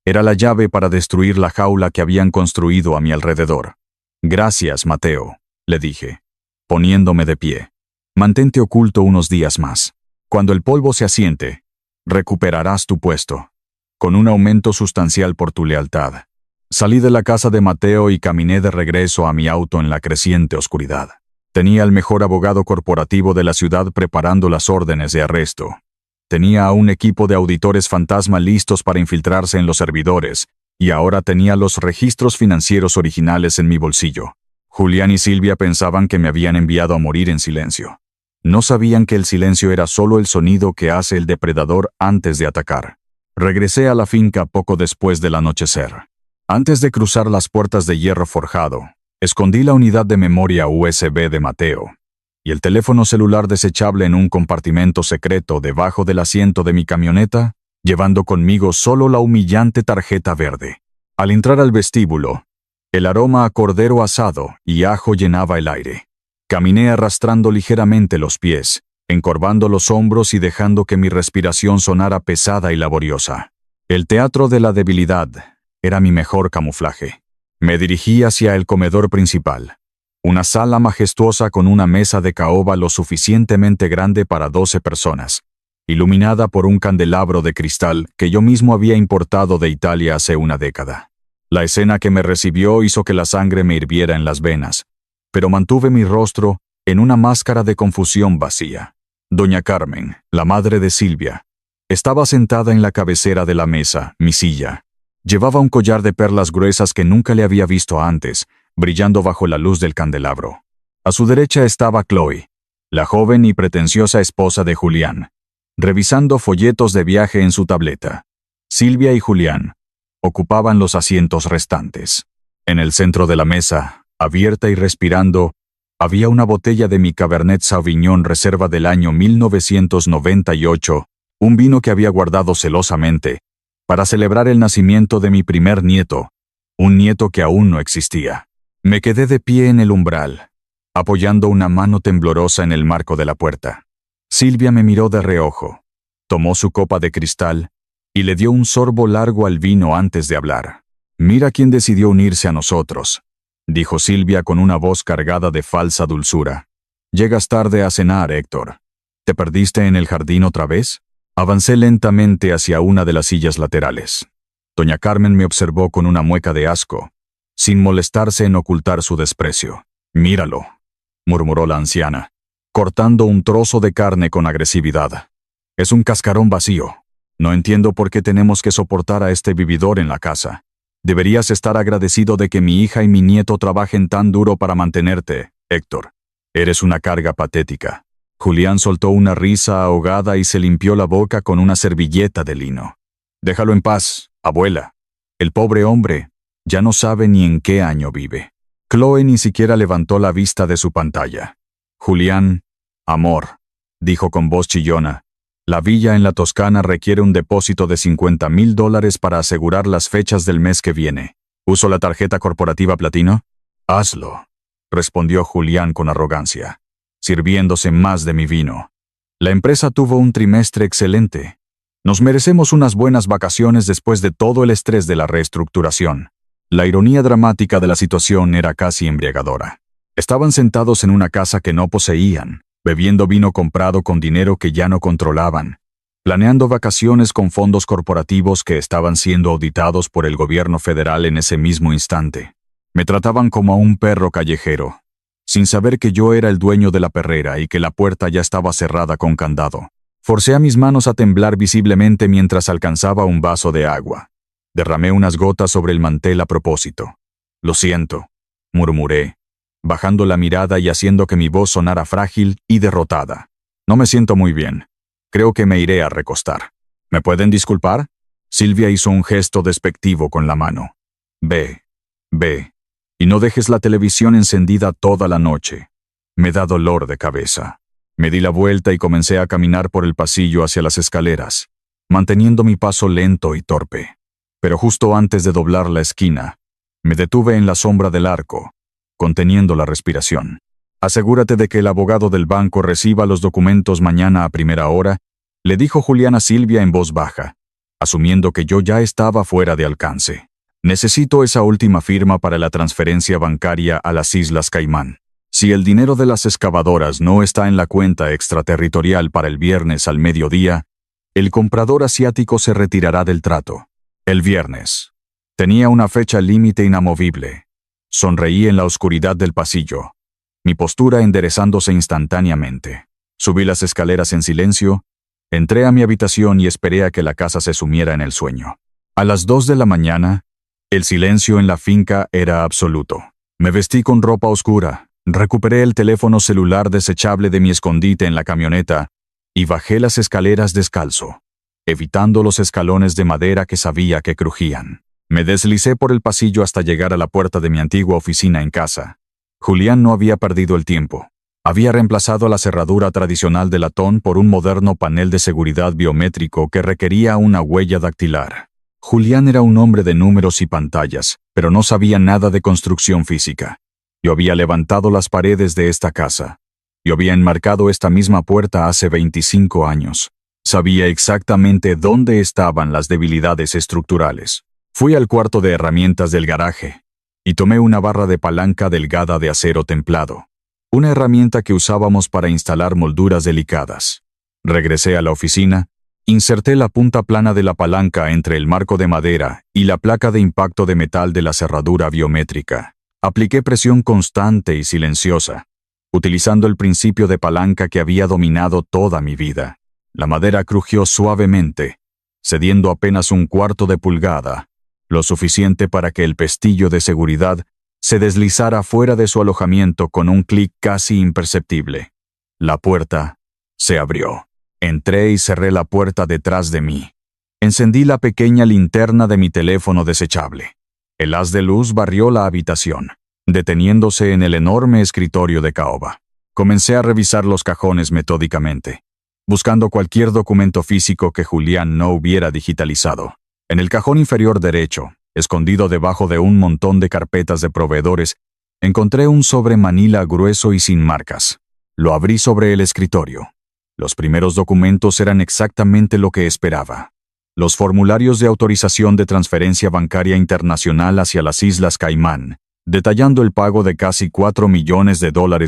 Era la llave para destruir la jaula que habían construido a mi alrededor. Gracias, Mateo, le dije, poniéndome de pie. Mantente oculto unos días más. Cuando el polvo se asiente, recuperarás tu puesto, con un aumento sustancial por tu lealtad. Salí de la casa de Mateo y caminé de regreso a mi auto en la creciente oscuridad. Tenía al mejor abogado corporativo de la ciudad preparando las órdenes de arresto. Tenía a un equipo de auditores fantasma listos para infiltrarse en los servidores, y ahora tenía los registros financieros originales en mi bolsillo. Julián y Silvia pensaban que me habían enviado a morir en silencio. No sabían que el silencio era solo el sonido que hace el depredador antes de atacar. Regresé a la finca poco después del anochecer. Antes de cruzar las puertas de hierro forjado, escondí la unidad de memoria USB de Mateo y el teléfono celular desechable en un compartimento secreto debajo del asiento de mi camioneta, llevando conmigo solo la humillante tarjeta verde. Al entrar al vestíbulo, el aroma a cordero asado y ajo llenaba el aire. Caminé arrastrando ligeramente los pies, encorvando los hombros y dejando que mi respiración sonara pesada y laboriosa. El teatro de la debilidad era mi mejor camuflaje. Me dirigí hacia el comedor principal, una sala majestuosa con una mesa de caoba lo suficientemente grande para 12 personas, iluminada por un candelabro de cristal que yo mismo había importado de Italia hace una década. La escena que me recibió hizo que la sangre me hirviera en las venas, pero mantuve mi rostro en una máscara de confusión vacía. Doña Carmen, la madre de Silvia, estaba sentada en la cabecera de la mesa, mi silla. Llevaba un collar de perlas gruesas que nunca le había visto antes, brillando bajo la luz del candelabro. A su derecha estaba Chloe, la joven y pretenciosa esposa de Julián, revisando folletos de viaje en su tableta. Silvia y Julián ocupaban los asientos restantes. En el centro de la mesa, abierta y respirando, había una botella de mi Cabernet Sauvignon reserva del año 1998, un vino que había guardado celosamente para celebrar el nacimiento de mi primer nieto, un nieto que aún no existía. Me quedé de pie en el umbral, apoyando una mano temblorosa en el marco de la puerta. Silvia me miró de reojo, tomó su copa de cristal y le dio un sorbo largo al vino antes de hablar. «Mira quién decidió unirse a nosotros», dijo Silvia con una voz cargada de falsa dulzura. «Llegas tarde a cenar, Héctor. ¿Te perdiste en el jardín otra vez?» Avancé lentamente hacia una de las sillas laterales. Doña Carmen me observó con una mueca de asco, sin molestarse en ocultar su desprecio. «Míralo», murmuró la anciana, cortando un trozo de carne con agresividad. «Es un cascarón vacío. No entiendo por qué tenemos que soportar a este vividor en la casa. Deberías estar agradecido de que mi hija y mi nieto trabajen tan duro para mantenerte, Héctor. Eres una carga patética». Julián soltó una risa ahogada y se limpió la boca con una servilleta de lino. «Déjalo en paz, abuela. El pobre hombre ya no sabe ni en qué año vive». Chloe ni siquiera levantó la vista de su pantalla. «Julián, amor», dijo con voz chillona, «la villa en la Toscana requiere un depósito de $50,000 para asegurar las fechas del mes que viene. ¿Uso la tarjeta corporativa platino?» «Hazlo», respondió Julián con arrogancia, sirviéndose más de mi vino. «La empresa tuvo un trimestre excelente. Nos merecemos unas buenas vacaciones después de todo el estrés de la reestructuración». La ironía dramática de la situación era casi embriagadora. Estaban sentados en una casa que no poseían, bebiendo vino comprado con dinero que ya no controlaban, planeando vacaciones con fondos corporativos que estaban siendo auditados por el gobierno federal en ese mismo instante. Me trataban como a un perro callejero, sin saber que yo era el dueño de la perrera y que la puerta ya estaba cerrada con candado. Forcé a mis manos a temblar visiblemente mientras alcanzaba un vaso de agua. Derramé unas gotas sobre el mantel a propósito. «Lo siento», murmuré, bajando la mirada y haciendo que mi voz sonara frágil y derrotada. «No me siento muy bien. Creo que me iré a recostar. ¿Me pueden disculpar?» Silvia hizo un gesto despectivo con la mano. Ve, y no dejes la televisión encendida toda la noche. Me da dolor de cabeza». Me di la vuelta y comencé a caminar por el pasillo hacia las escaleras, manteniendo mi paso lento y torpe. Pero justo antes de doblar la esquina, me detuve en la sombra del arco, conteniendo la respiración. «Asegúrate de que el abogado del banco reciba los documentos mañana a primera hora», le dijo Julián a Silvia en voz baja, asumiendo que yo ya estaba fuera de alcance. «Necesito esa última firma para la transferencia bancaria a las Islas Caimán. Si el dinero de las excavadoras no está en la cuenta extraterritorial para el viernes al mediodía, el comprador asiático se retirará del trato». El viernes. Tenía una fecha límite inamovible. Sonreí en la oscuridad del pasillo, mi postura enderezándose instantáneamente. Subí las escaleras en silencio, entré a mi habitación y esperé a que la casa se sumiera en el sueño. A las 2 de la mañana, el silencio en la finca era absoluto. Me vestí con ropa oscura, recuperé el teléfono celular desechable de mi escondite en la camioneta y bajé las escaleras descalzo, evitando los escalones de madera que sabía que crujían. Me deslicé por el pasillo hasta llegar a la puerta de mi antigua oficina en casa. Julián no había perdido el tiempo. Había reemplazado la cerradura tradicional de latón por un moderno panel de seguridad biométrico que requería una huella dactilar. Julián era un hombre de números y pantallas, pero no sabía nada de construcción física. Yo había levantado las paredes de esta casa. Yo había enmarcado esta misma puerta hace 25 años. Sabía exactamente dónde estaban las debilidades estructurales. Fui al cuarto de herramientas del garaje y tomé una barra de palanca delgada de acero templado, una herramienta que usábamos para instalar molduras delicadas. Regresé a la oficina, inserté la punta plana de la palanca entre el marco de madera y la placa de impacto de metal de la cerradura biométrica. Apliqué presión constante y silenciosa, utilizando el principio de palanca que había dominado toda mi vida. La madera crujió suavemente, cediendo apenas un cuarto de pulgada, lo suficiente para que el pestillo de seguridad se deslizara fuera de su alojamiento con un clic casi imperceptible. La puerta se abrió. Entré y cerré la puerta detrás de mí. Encendí la pequeña linterna de mi teléfono desechable. El haz de luz barrió la habitación, deteniéndose en el enorme escritorio de caoba. Comencé a revisar los cajones metódicamente, buscando cualquier documento físico que Julián no hubiera digitalizado. En el cajón inferior derecho, escondido debajo de un montón de carpetas de proveedores, encontré un sobre manila grueso y sin marcas. Lo abrí sobre el escritorio. Los primeros documentos eran exactamente lo que esperaba. Los formularios de autorización de transferencia bancaria internacional hacia las Islas Caimán, detallando el pago de casi $4 millones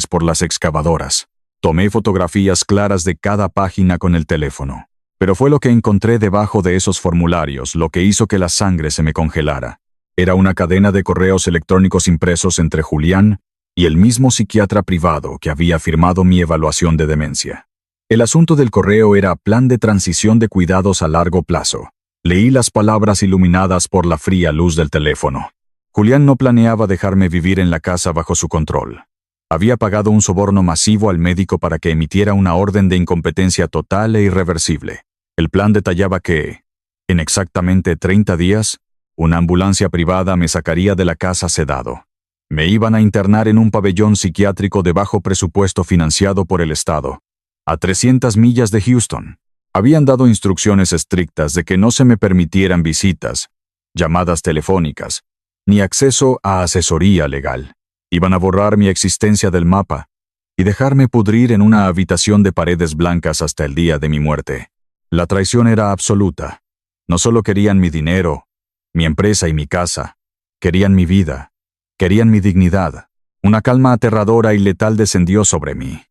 por las excavadoras. Tomé fotografías claras de cada página con el teléfono. Pero fue lo que encontré debajo de esos formularios lo que hizo que la sangre se me congelara. Era una cadena de correos electrónicos impresos entre Julián y el mismo psiquiatra privado que había firmado mi evaluación de demencia. El asunto del correo era Plan de Transición de Cuidados a Largo Plazo. Leí las palabras iluminadas por la fría luz del teléfono. Julián no planeaba dejarme vivir en la casa bajo su control. Había pagado un soborno masivo al médico para que emitiera una orden de incompetencia total e irreversible. El plan detallaba que, en exactamente 30 días, una ambulancia privada me sacaría de la casa sedado. Me iban a internar en un pabellón psiquiátrico de bajo presupuesto financiado por el Estado, a 300 millas de Houston. Habían dado instrucciones estrictas de que no se me permitieran visitas, llamadas telefónicas, ni acceso a asesoría legal. Iban a borrar mi existencia del mapa y dejarme pudrir en una habitación de paredes blancas hasta el día de mi muerte. La traición era absoluta. No solo querían mi dinero, mi empresa y mi casa, querían mi vida, querían mi dignidad. Una calma aterradora y letal descendió sobre mí.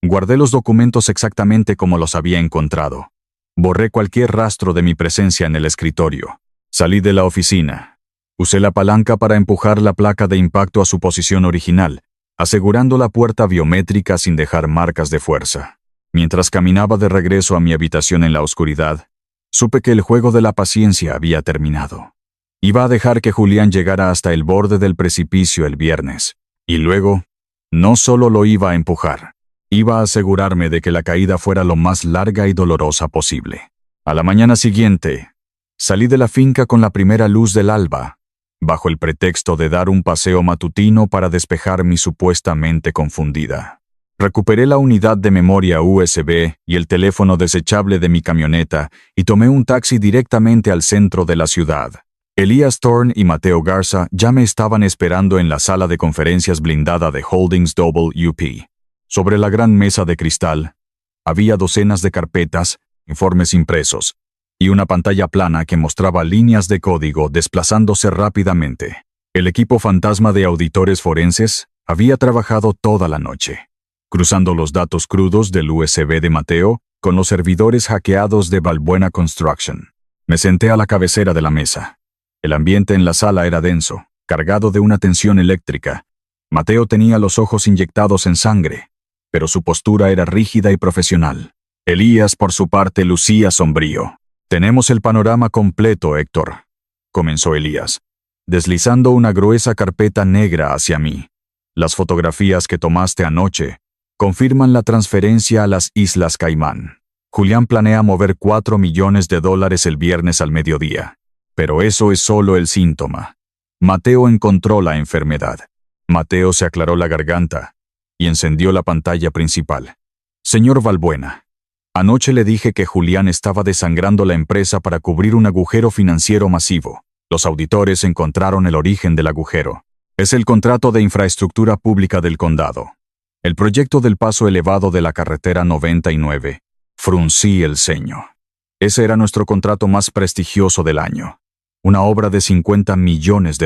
Guardé los documentos exactamente como los había encontrado. Borré cualquier rastro de mi presencia en el escritorio. Salí de la oficina. Usé la palanca para empujar la placa de impacto a su posición original, asegurando la puerta biométrica sin dejar marcas de fuerza. Mientras caminaba de regreso a mi habitación en la oscuridad, supe que el juego de la paciencia había terminado. Iba a dejar que Julián llegara hasta el borde del precipicio el viernes, y luego, no solo lo iba a empujar, iba a asegurarme de que la caída fuera lo más larga y dolorosa posible. A la mañana siguiente, salí de la finca con la primera luz del alba, bajo el pretexto de dar un paseo matutino para despejar mi supuesta mente confundida. Recuperé la unidad de memoria USB y el teléfono desechable de mi camioneta y tomé un taxi directamente al centro de la ciudad. Elías Thorne y Mateo Garza ya me estaban esperando en la sala de conferencias blindada de Holdings WP. Sobre la gran mesa de cristal, había docenas de carpetas, informes impresos, y una pantalla plana que mostraba líneas de código desplazándose rápidamente. El equipo fantasma de auditores forenses había trabajado toda la noche, cruzando los datos crudos del USB de Mateo con los servidores hackeados de Balbuena Construction. Me senté a la cabecera de la mesa. El ambiente en la sala era denso, cargado de una tensión eléctrica. Mateo tenía los ojos inyectados en sangre, pero su postura era rígida y profesional. Elías, por su parte, lucía sombrío. «Tenemos el panorama completo, Héctor», comenzó Elías, deslizando una gruesa carpeta negra hacia mí. «Las fotografías que tomaste anoche confirman la transferencia a las Islas Caimán. Julián planea mover $4 millones el viernes al mediodía. Pero eso es solo el síntoma. Mateo encontró la enfermedad». Mateo se aclaró la garganta y encendió la pantalla principal. «Señor Balbuena, anoche le dije que Julián estaba desangrando la empresa para cubrir un agujero financiero masivo. Los auditores encontraron el origen del agujero. Es el contrato de infraestructura pública del condado. El proyecto del paso elevado de la carretera 99. Fruncí el ceño. Ese era nuestro contrato más prestigioso del año. Una obra de $50 millones.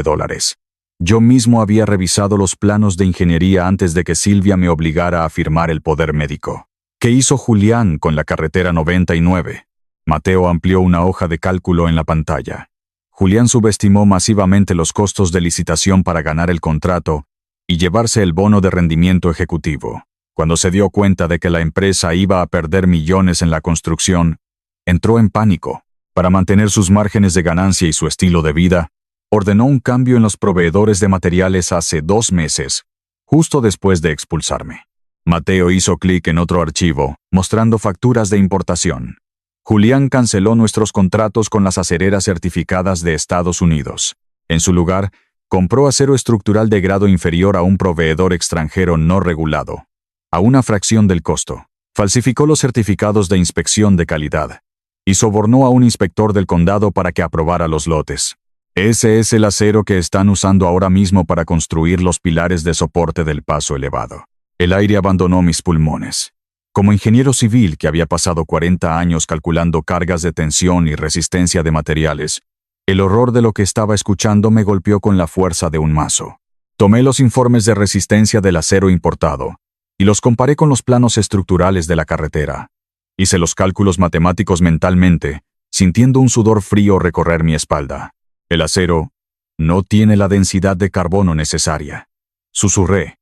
Yo mismo había revisado los planos de ingeniería antes de que Silvia me obligara a firmar el poder médico. ¿Qué hizo Julián con la carretera 99? Mateo amplió una hoja de cálculo en la pantalla. Julián subestimó masivamente los costos de licitación para ganar el contrato y llevarse el bono de rendimiento ejecutivo. Cuando se dio cuenta de que la empresa iba a perder millones en la construcción, entró en pánico. Para mantener sus márgenes de ganancia y su estilo de vida, ordenó un cambio en los proveedores de materiales hace 2 meses, justo después de expulsarme. Mateo hizo clic en otro archivo, mostrando facturas de importación. Julián canceló nuestros contratos con las acereras certificadas de Estados Unidos. En su lugar, compró acero estructural de grado inferior a un proveedor extranjero no regulado, a una fracción del costo. Falsificó los certificados de inspección de calidad y sobornó a un inspector del condado para que aprobara los lotes. Ese es el acero que están usando ahora mismo para construir los pilares de soporte del paso elevado. El aire abandonó mis pulmones. Como ingeniero civil que había pasado 40 años calculando cargas de tensión y resistencia de materiales, el horror de lo que estaba escuchando me golpeó con la fuerza de un mazo. Tomé los informes de resistencia del acero importado y los comparé con los planos estructurales de la carretera. Hice los cálculos matemáticos mentalmente, sintiendo un sudor frío recorrer mi espalda. El acero no tiene la densidad de carbono necesaria. Susurré,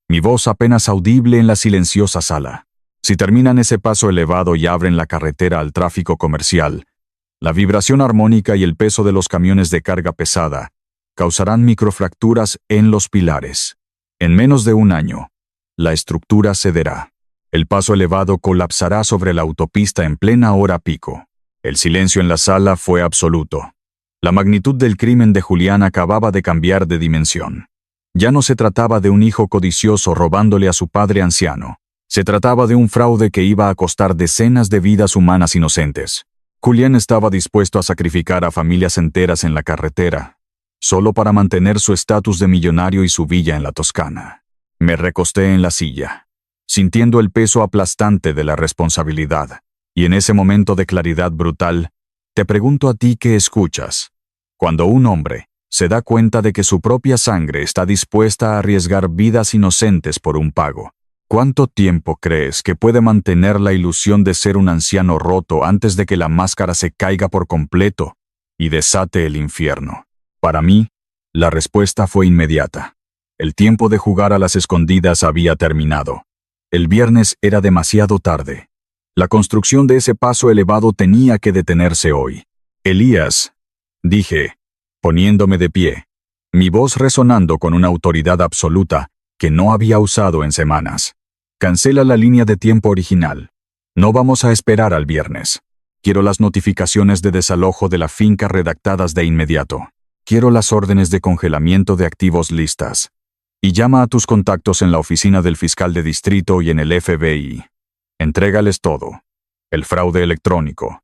mi voz apenas audible en la silenciosa sala. Si terminan ese paso elevado y abren la carretera al tráfico comercial, la vibración armónica y el peso de los camiones de carga pesada causarán microfracturas en los pilares. En menos de un año, la estructura cederá. El paso elevado colapsará sobre la autopista en plena hora pico. El silencio en la sala fue absoluto. La magnitud del crimen de Julián acababa de cambiar de dimensión. Ya no se trataba de un hijo codicioso robándole a su padre anciano. Se trataba de un fraude que iba a costar decenas de vidas humanas inocentes. Julián estaba dispuesto a sacrificar a familias enteras en la carretera, solo para mantener su estatus de millonario y su villa en la Toscana. Me recosté en la silla, sintiendo el peso aplastante de la responsabilidad, y en ese momento de claridad brutal, te pregunto a ti qué escuchas. Cuando un hombre se da cuenta de que su propia sangre está dispuesta a arriesgar vidas inocentes por un pago, ¿cuánto tiempo crees que puede mantener la ilusión de ser un anciano roto antes de que la máscara se caiga por completo y desate el infierno? Para mí, la respuesta fue inmediata. El tiempo de jugar a las escondidas había terminado. El viernes era demasiado tarde. La construcción de ese paso elevado tenía que detenerse hoy. Elías, dije, poniéndome de pie, mi voz resonando con una autoridad absoluta que no había usado en semanas. Cancela la línea de tiempo original. No vamos a esperar al viernes. Quiero las notificaciones de desalojo de la finca redactadas de inmediato. Quiero las órdenes de congelamiento de activos listas. Y llama a tus contactos en la oficina del fiscal de distrito y en el FBI. Entrégales todo. El fraude electrónico,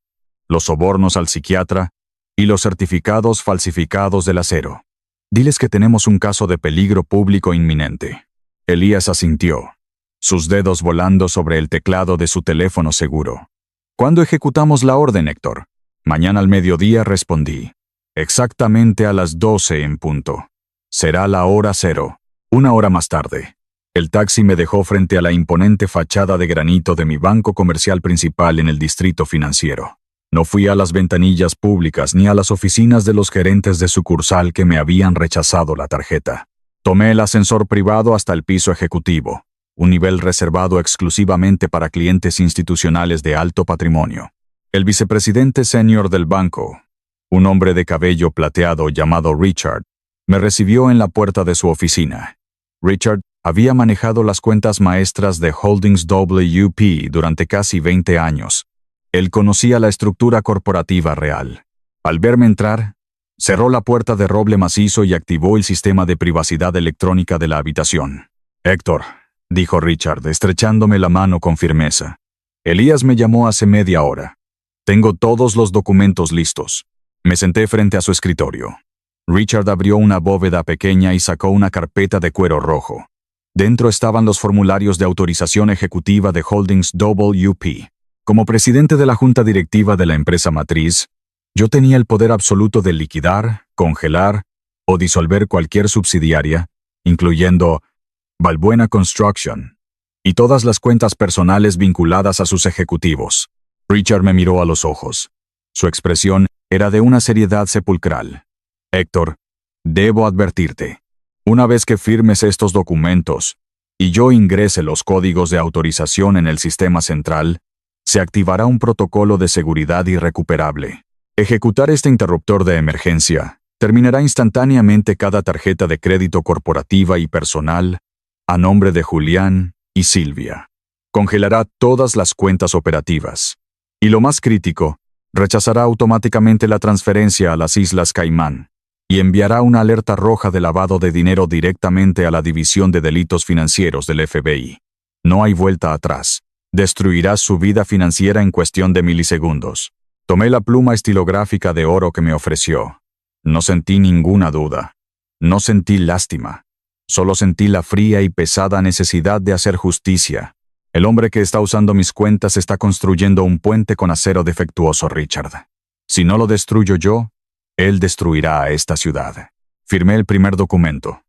los sobornos al psiquiatra y los certificados falsificados del acero. Diles que tenemos un caso de peligro público inminente. Elías asintió, sus dedos volando sobre el teclado de su teléfono seguro. ¿Cuándo ejecutamos la orden, Héctor? Mañana al mediodía, respondí. Exactamente a las 12 en punto. Será la hora cero. Una hora más tarde. El taxi me dejó frente a la imponente fachada de granito de mi banco comercial principal en el distrito financiero. No fui a las ventanillas públicas ni a las oficinas de los gerentes de sucursal que me habían rechazado la tarjeta. Tomé el ascensor privado hasta el piso ejecutivo, un nivel reservado exclusivamente para clientes institucionales de alto patrimonio. El vicepresidente senior del banco, un hombre de cabello plateado llamado Richard, me recibió en la puerta de su oficina. Richard había manejado las cuentas maestras de Holdings WP durante casi 20 años. Él conocía la estructura corporativa real. Al verme entrar, cerró la puerta de roble macizo y activó el sistema de privacidad electrónica de la habitación. Héctor, dijo Richard, estrechándome la mano con firmeza. Elías me llamó hace media hora. Tengo todos los documentos listos. Me senté frente a su escritorio. Richard abrió una bóveda pequeña y sacó una carpeta de cuero rojo. Dentro estaban los formularios de autorización ejecutiva de Holdings WP. Como presidente de la junta directiva de la empresa matriz, yo tenía el poder absoluto de liquidar, congelar o disolver cualquier subsidiaria, incluyendo Balbuena Construction, y todas las cuentas personales vinculadas a sus ejecutivos. Richard me miró a los ojos. Su expresión era de una seriedad sepulcral. Héctor, debo advertirte, una vez que firmes estos documentos y yo ingrese los códigos de autorización en el sistema central, se activará un protocolo de seguridad irrecuperable. Ejecutar este interruptor de emergencia terminará instantáneamente cada tarjeta de crédito corporativa y personal a nombre de Julián y Silvia. Congelará todas las cuentas operativas. Y lo más crítico, rechazará automáticamente la transferencia a las Islas Caimán y enviará una alerta roja de lavado de dinero directamente a la División de Delitos Financieros del FBI. No hay vuelta atrás. Destruirás su vida financiera en cuestión de milisegundos. Tomé la pluma estilográfica de oro que me ofreció. No sentí ninguna duda. No sentí lástima. Solo sentí la fría y pesada necesidad de hacer justicia. El hombre que está usando mis cuentas está construyendo un puente con acero defectuoso, Richard. Si no lo destruyo yo, él destruirá a esta ciudad. Firmé el primer documento.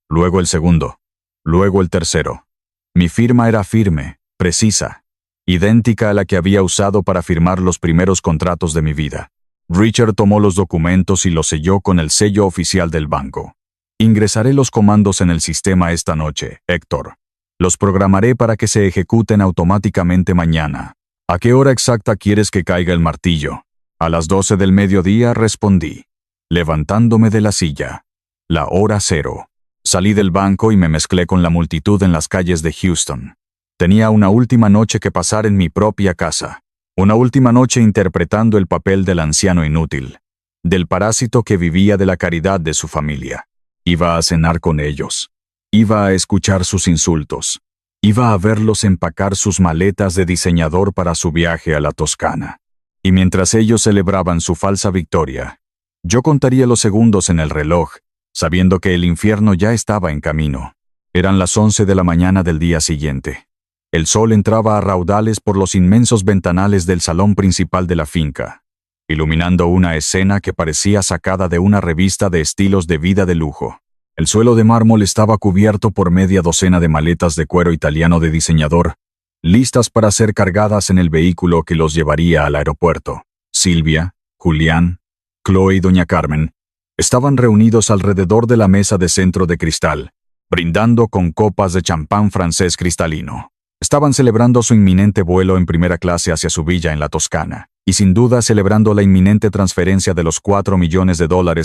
Luego el segundo. Luego el tercero. Mi firma era firme, precisa. idéntica a la que había usado para firmar los primeros contratos de mi vida. Richard tomó los documentos y los selló con el sello oficial del banco. Ingresaré los comandos en el sistema esta noche, Héctor. Los programaré para que se ejecuten automáticamente mañana. ¿A qué hora exacta quieres que caiga el martillo? A las 12 del mediodía, respondí, levantándome de la silla. La hora cero. Salí del banco y me mezclé con la multitud en las calles de Houston. Tenía una última noche que pasar en mi propia casa. Una última noche interpretando el papel del anciano inútil, del parásito que vivía de la caridad de su familia. Iba a cenar con ellos. Iba a escuchar sus insultos. Iba a verlos empacar sus maletas de diseñador para su viaje a la Toscana. Y mientras ellos celebraban su falsa victoria, yo contaría los segundos en el reloj, sabiendo que el infierno ya estaba en camino. Eran las 11 de la mañana del día siguiente. El sol entraba a raudales por los inmensos ventanales del salón principal de la finca, iluminando una escena que parecía sacada de una revista de estilos de vida de lujo. El suelo de mármol estaba cubierto por media docena de maletas de cuero italiano de diseñador, listas para ser cargadas en el vehículo que los llevaría al aeropuerto. Silvia, Julián, Chloe y doña Carmen estaban reunidos alrededor de la mesa de centro de cristal, brindando con copas de champán francés cristalino. Estaban celebrando su inminente vuelo en primera clase hacia su villa en la Toscana, y sin duda celebrando la inminente transferencia de los $4 millones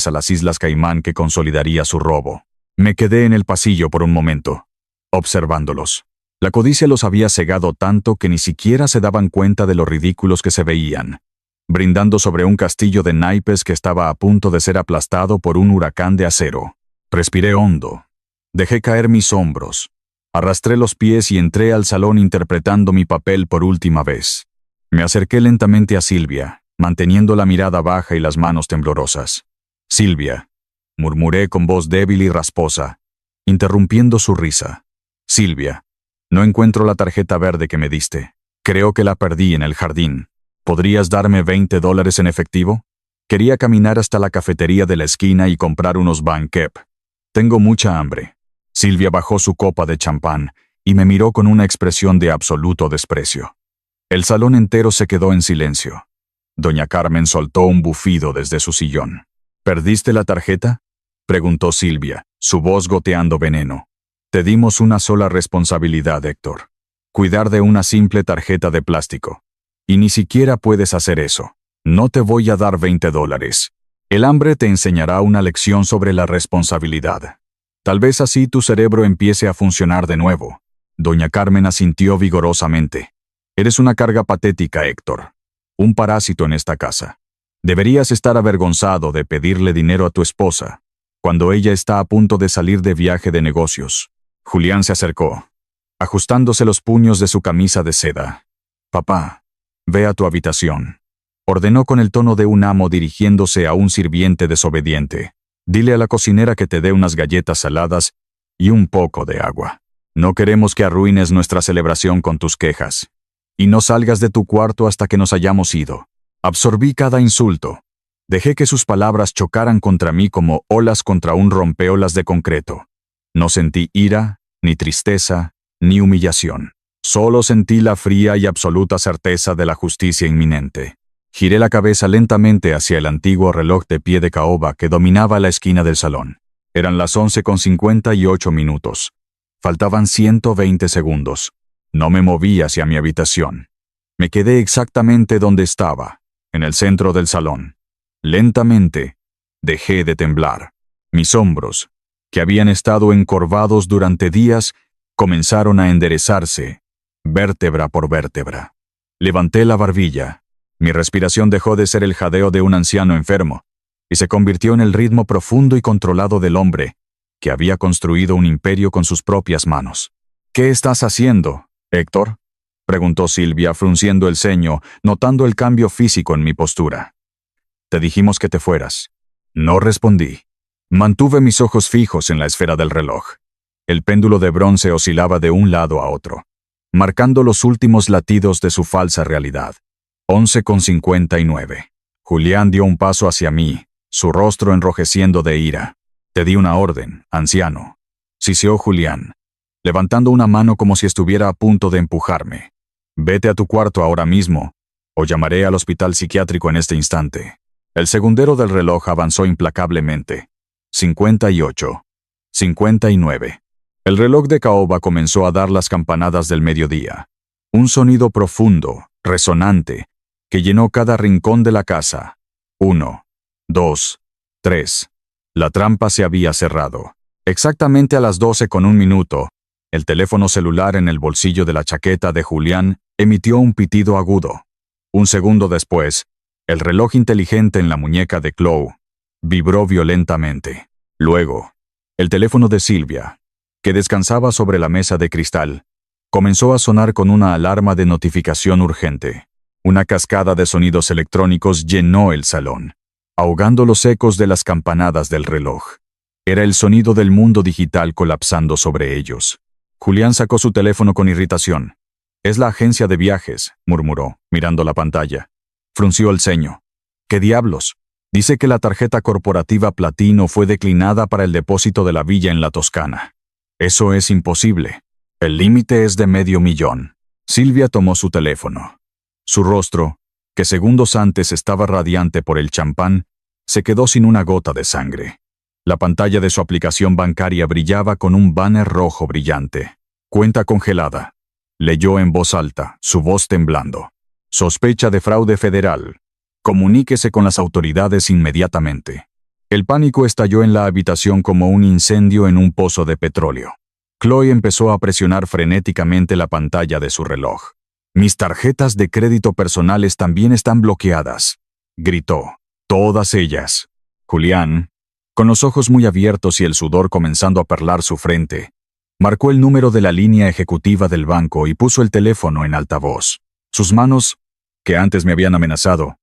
a las Islas Caimán que consolidaría su robo. Me quedé en el pasillo por un momento, observándolos. La codicia los había cegado tanto que ni siquiera se daban cuenta de lo ridículos que se veían, brindando sobre un castillo de naipes que estaba a punto de ser aplastado por un huracán de acero. Respiré hondo. Dejé caer mis hombros. Arrastré los pies y entré al salón interpretando mi papel por última vez. Me acerqué lentamente a Silvia, manteniendo la mirada baja y las manos temblorosas. Silvia, murmuré con voz débil y rasposa, interrumpiendo su risa. Silvia, no encuentro la tarjeta verde que me diste. Creo que la perdí en el jardín. ¿Podrías darme $20 en efectivo? Quería caminar hasta la cafetería de la esquina y comprar unos Banquep. Tengo mucha hambre. Silvia bajó su copa de champán y me miró con una expresión de absoluto desprecio. El salón entero se quedó en silencio. Doña Carmen soltó un bufido desde su sillón. ¿Perdiste la tarjeta?, preguntó Silvia, su voz goteando veneno. Te dimos una sola responsabilidad, Héctor. Cuidar de una simple tarjeta de plástico. Y ni siquiera puedes hacer eso. No te voy a dar $20. El hambre te enseñará una lección sobre la responsabilidad. Tal vez así tu cerebro empiece a funcionar de nuevo. Doña Carmen asintió vigorosamente. Eres una carga patética, Héctor. Un parásito en esta casa. Deberías estar avergonzado de pedirle dinero a tu esposa, cuando ella está a punto de salir de viaje de negocios. Julián se acercó, ajustándose los puños de su camisa de seda. Papá, ve a tu habitación, ordenó con el tono de un amo dirigiéndose a un sirviente desobediente. Dile a la cocinera que te dé unas galletas saladas y un poco de agua. No queremos que arruines nuestra celebración con tus quejas. Y no salgas de tu cuarto hasta que nos hayamos ido. Absorbí cada insulto. Dejé que sus palabras chocaran contra mí como olas contra un rompeolas de concreto. No sentí ira, ni tristeza, ni humillación. Solo sentí la fría y absoluta certeza de la justicia inminente. Giré la cabeza lentamente hacia el antiguo reloj de pie de caoba que dominaba la esquina del salón. Eran las 11:58. Faltaban 120 segundos. No me moví hacia mi habitación. Me quedé exactamente donde estaba, en el centro del salón. Lentamente, dejé de temblar. Mis hombros, que habían estado encorvados durante días, comenzaron a enderezarse, vértebra por vértebra. Levanté la barbilla. Mi respiración dejó de ser el jadeo de un anciano enfermo y se convirtió en el ritmo profundo y controlado del hombre que había construido un imperio con sus propias manos. ¿Qué estás haciendo, Héctor?, preguntó Silvia, frunciendo el ceño, notando el cambio físico en mi postura. Te dijimos que te fueras. No respondí. Mantuve mis ojos fijos en la esfera del reloj. El péndulo de bronce oscilaba de un lado a otro, marcando los últimos latidos de su falsa realidad. 11:59. Julián dio un paso hacia mí, su rostro enrojeciendo de ira. Te di una orden, anciano, siseó Julián, levantando una mano como si estuviera a punto de empujarme. Vete a tu cuarto ahora mismo, o llamaré al hospital psiquiátrico en este instante. El segundero del reloj avanzó implacablemente. 58. 59. El reloj de caoba comenzó a dar las campanadas del mediodía. Un sonido profundo, resonante, que llenó cada rincón de la casa. 1, 2, 3. La trampa se había cerrado. Exactamente a las 12:01, el teléfono celular en el bolsillo de la chaqueta de Julián emitió un pitido agudo. Un segundo después, el reloj inteligente en la muñeca de Chloe vibró violentamente. Luego, el teléfono de Silvia, que descansaba sobre la mesa de cristal, comenzó a sonar con una alarma de notificación urgente. Una cascada de sonidos electrónicos llenó el salón, ahogando los ecos de las campanadas del reloj. Era el sonido del mundo digital colapsando sobre ellos. Julián sacó su teléfono con irritación. «Es la agencia de viajes», murmuró, mirando la pantalla. Frunció el ceño. «¿Qué diablos? Dice que la tarjeta corporativa Platino fue declinada para el depósito de la villa en la Toscana. Eso es imposible. El límite es de $500,000. Silvia tomó su teléfono. Su rostro, que segundos antes estaba radiante por el champán, se quedó sin una gota de sangre. La pantalla de su aplicación bancaria brillaba con un banner rojo brillante. «Cuenta congelada», leyó en voz alta, su voz temblando. «Sospecha de fraude federal. Comuníquese con las autoridades inmediatamente». El pánico estalló en la habitación como un incendio en un pozo de petróleo. Chloe empezó a presionar frenéticamente la pantalla de su reloj. «Mis tarjetas de crédito personales también están bloqueadas», gritó. «Todas ellas». Julián, con los ojos muy abiertos y el sudor comenzando a perlar su frente, marcó el número de la línea ejecutiva del banco y puso el teléfono en altavoz. Sus manos, que antes me habían amenazado,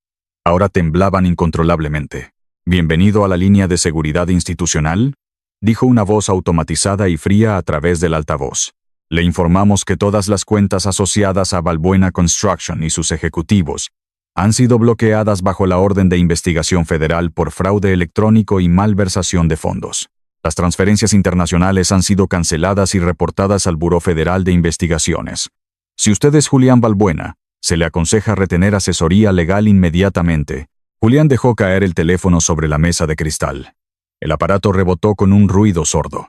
ahora temblaban incontrolablemente. «Bienvenido a la línea de seguridad institucional», dijo una voz automatizada y fría a través del altavoz. «Le informamos que todas las cuentas asociadas a Valbuena Construction y sus ejecutivos han sido bloqueadas bajo la orden de investigación federal por fraude electrónico y malversación de fondos. Las transferencias internacionales han sido canceladas y reportadas al Buró Federal de Investigaciones. Si usted es Julián Valbuena, se le aconseja retener asesoría legal inmediatamente». Julián dejó caer el teléfono sobre la mesa de cristal. El aparato rebotó con un ruido sordo.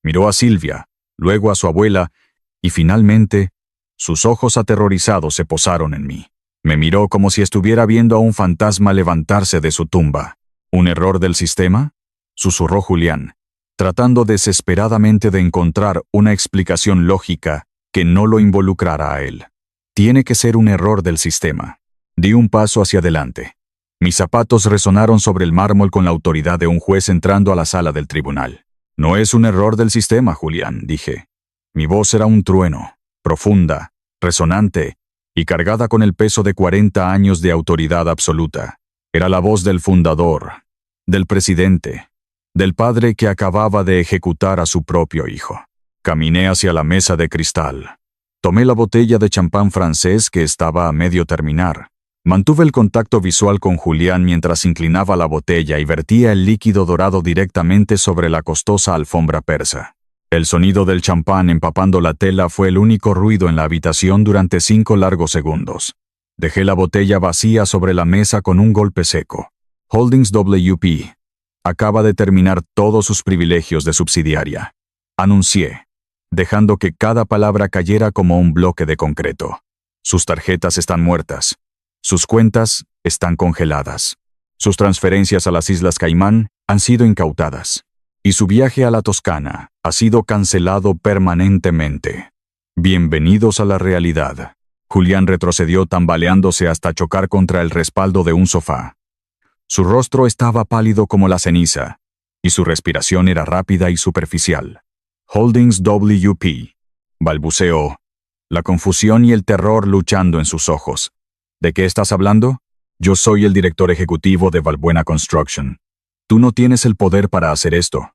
Miró a Silvia, luego a su abuela, y finalmente, sus ojos aterrorizados se posaron en mí. Me miró como si estuviera viendo a un fantasma levantarse de su tumba. «¿Un error del sistema?», susurró Julián, tratando desesperadamente de encontrar una explicación lógica que no lo involucrara a él. «Tiene que ser un error del sistema». Di un paso hacia adelante. Mis zapatos resonaron sobre el mármol con la autoridad de un juez entrando a la sala del tribunal. «No es un error del sistema, Julián», dije. Mi voz era un trueno, profunda, resonante y cargada con el peso de 40 años de autoridad absoluta. Era la voz del fundador, del presidente, del padre que acababa de ejecutar a su propio hijo. Caminé hacia la mesa de cristal. Tomé la botella de champán francés que estaba a medio terminar. Mantuve el contacto visual con Julián mientras inclinaba la botella y vertía el líquido dorado directamente sobre la costosa alfombra persa. El sonido del champán empapando la tela fue el único ruido en la habitación durante 5 largos segundos. Dejé la botella vacía sobre la mesa con un golpe seco. Holdings WP acaba de terminar todos sus privilegios de subsidiaria, anuncié, dejando que cada palabra cayera como un bloque de concreto. Sus tarjetas están muertas. Sus cuentas están congeladas. Sus transferencias a las Islas Caimán han sido incautadas. Y su viaje a la Toscana ha sido cancelado permanentemente. Bienvenidos a la realidad. Julián retrocedió tambaleándose hasta chocar contra el respaldo de un sofá. Su rostro estaba pálido como la ceniza, y su respiración era rápida y superficial. Holdings WP, balbuceó, la confusión y el terror luchando en sus ojos. ¿De qué estás hablando? Yo soy el director ejecutivo de Valbuena Construction. Tú no tienes el poder para hacer esto.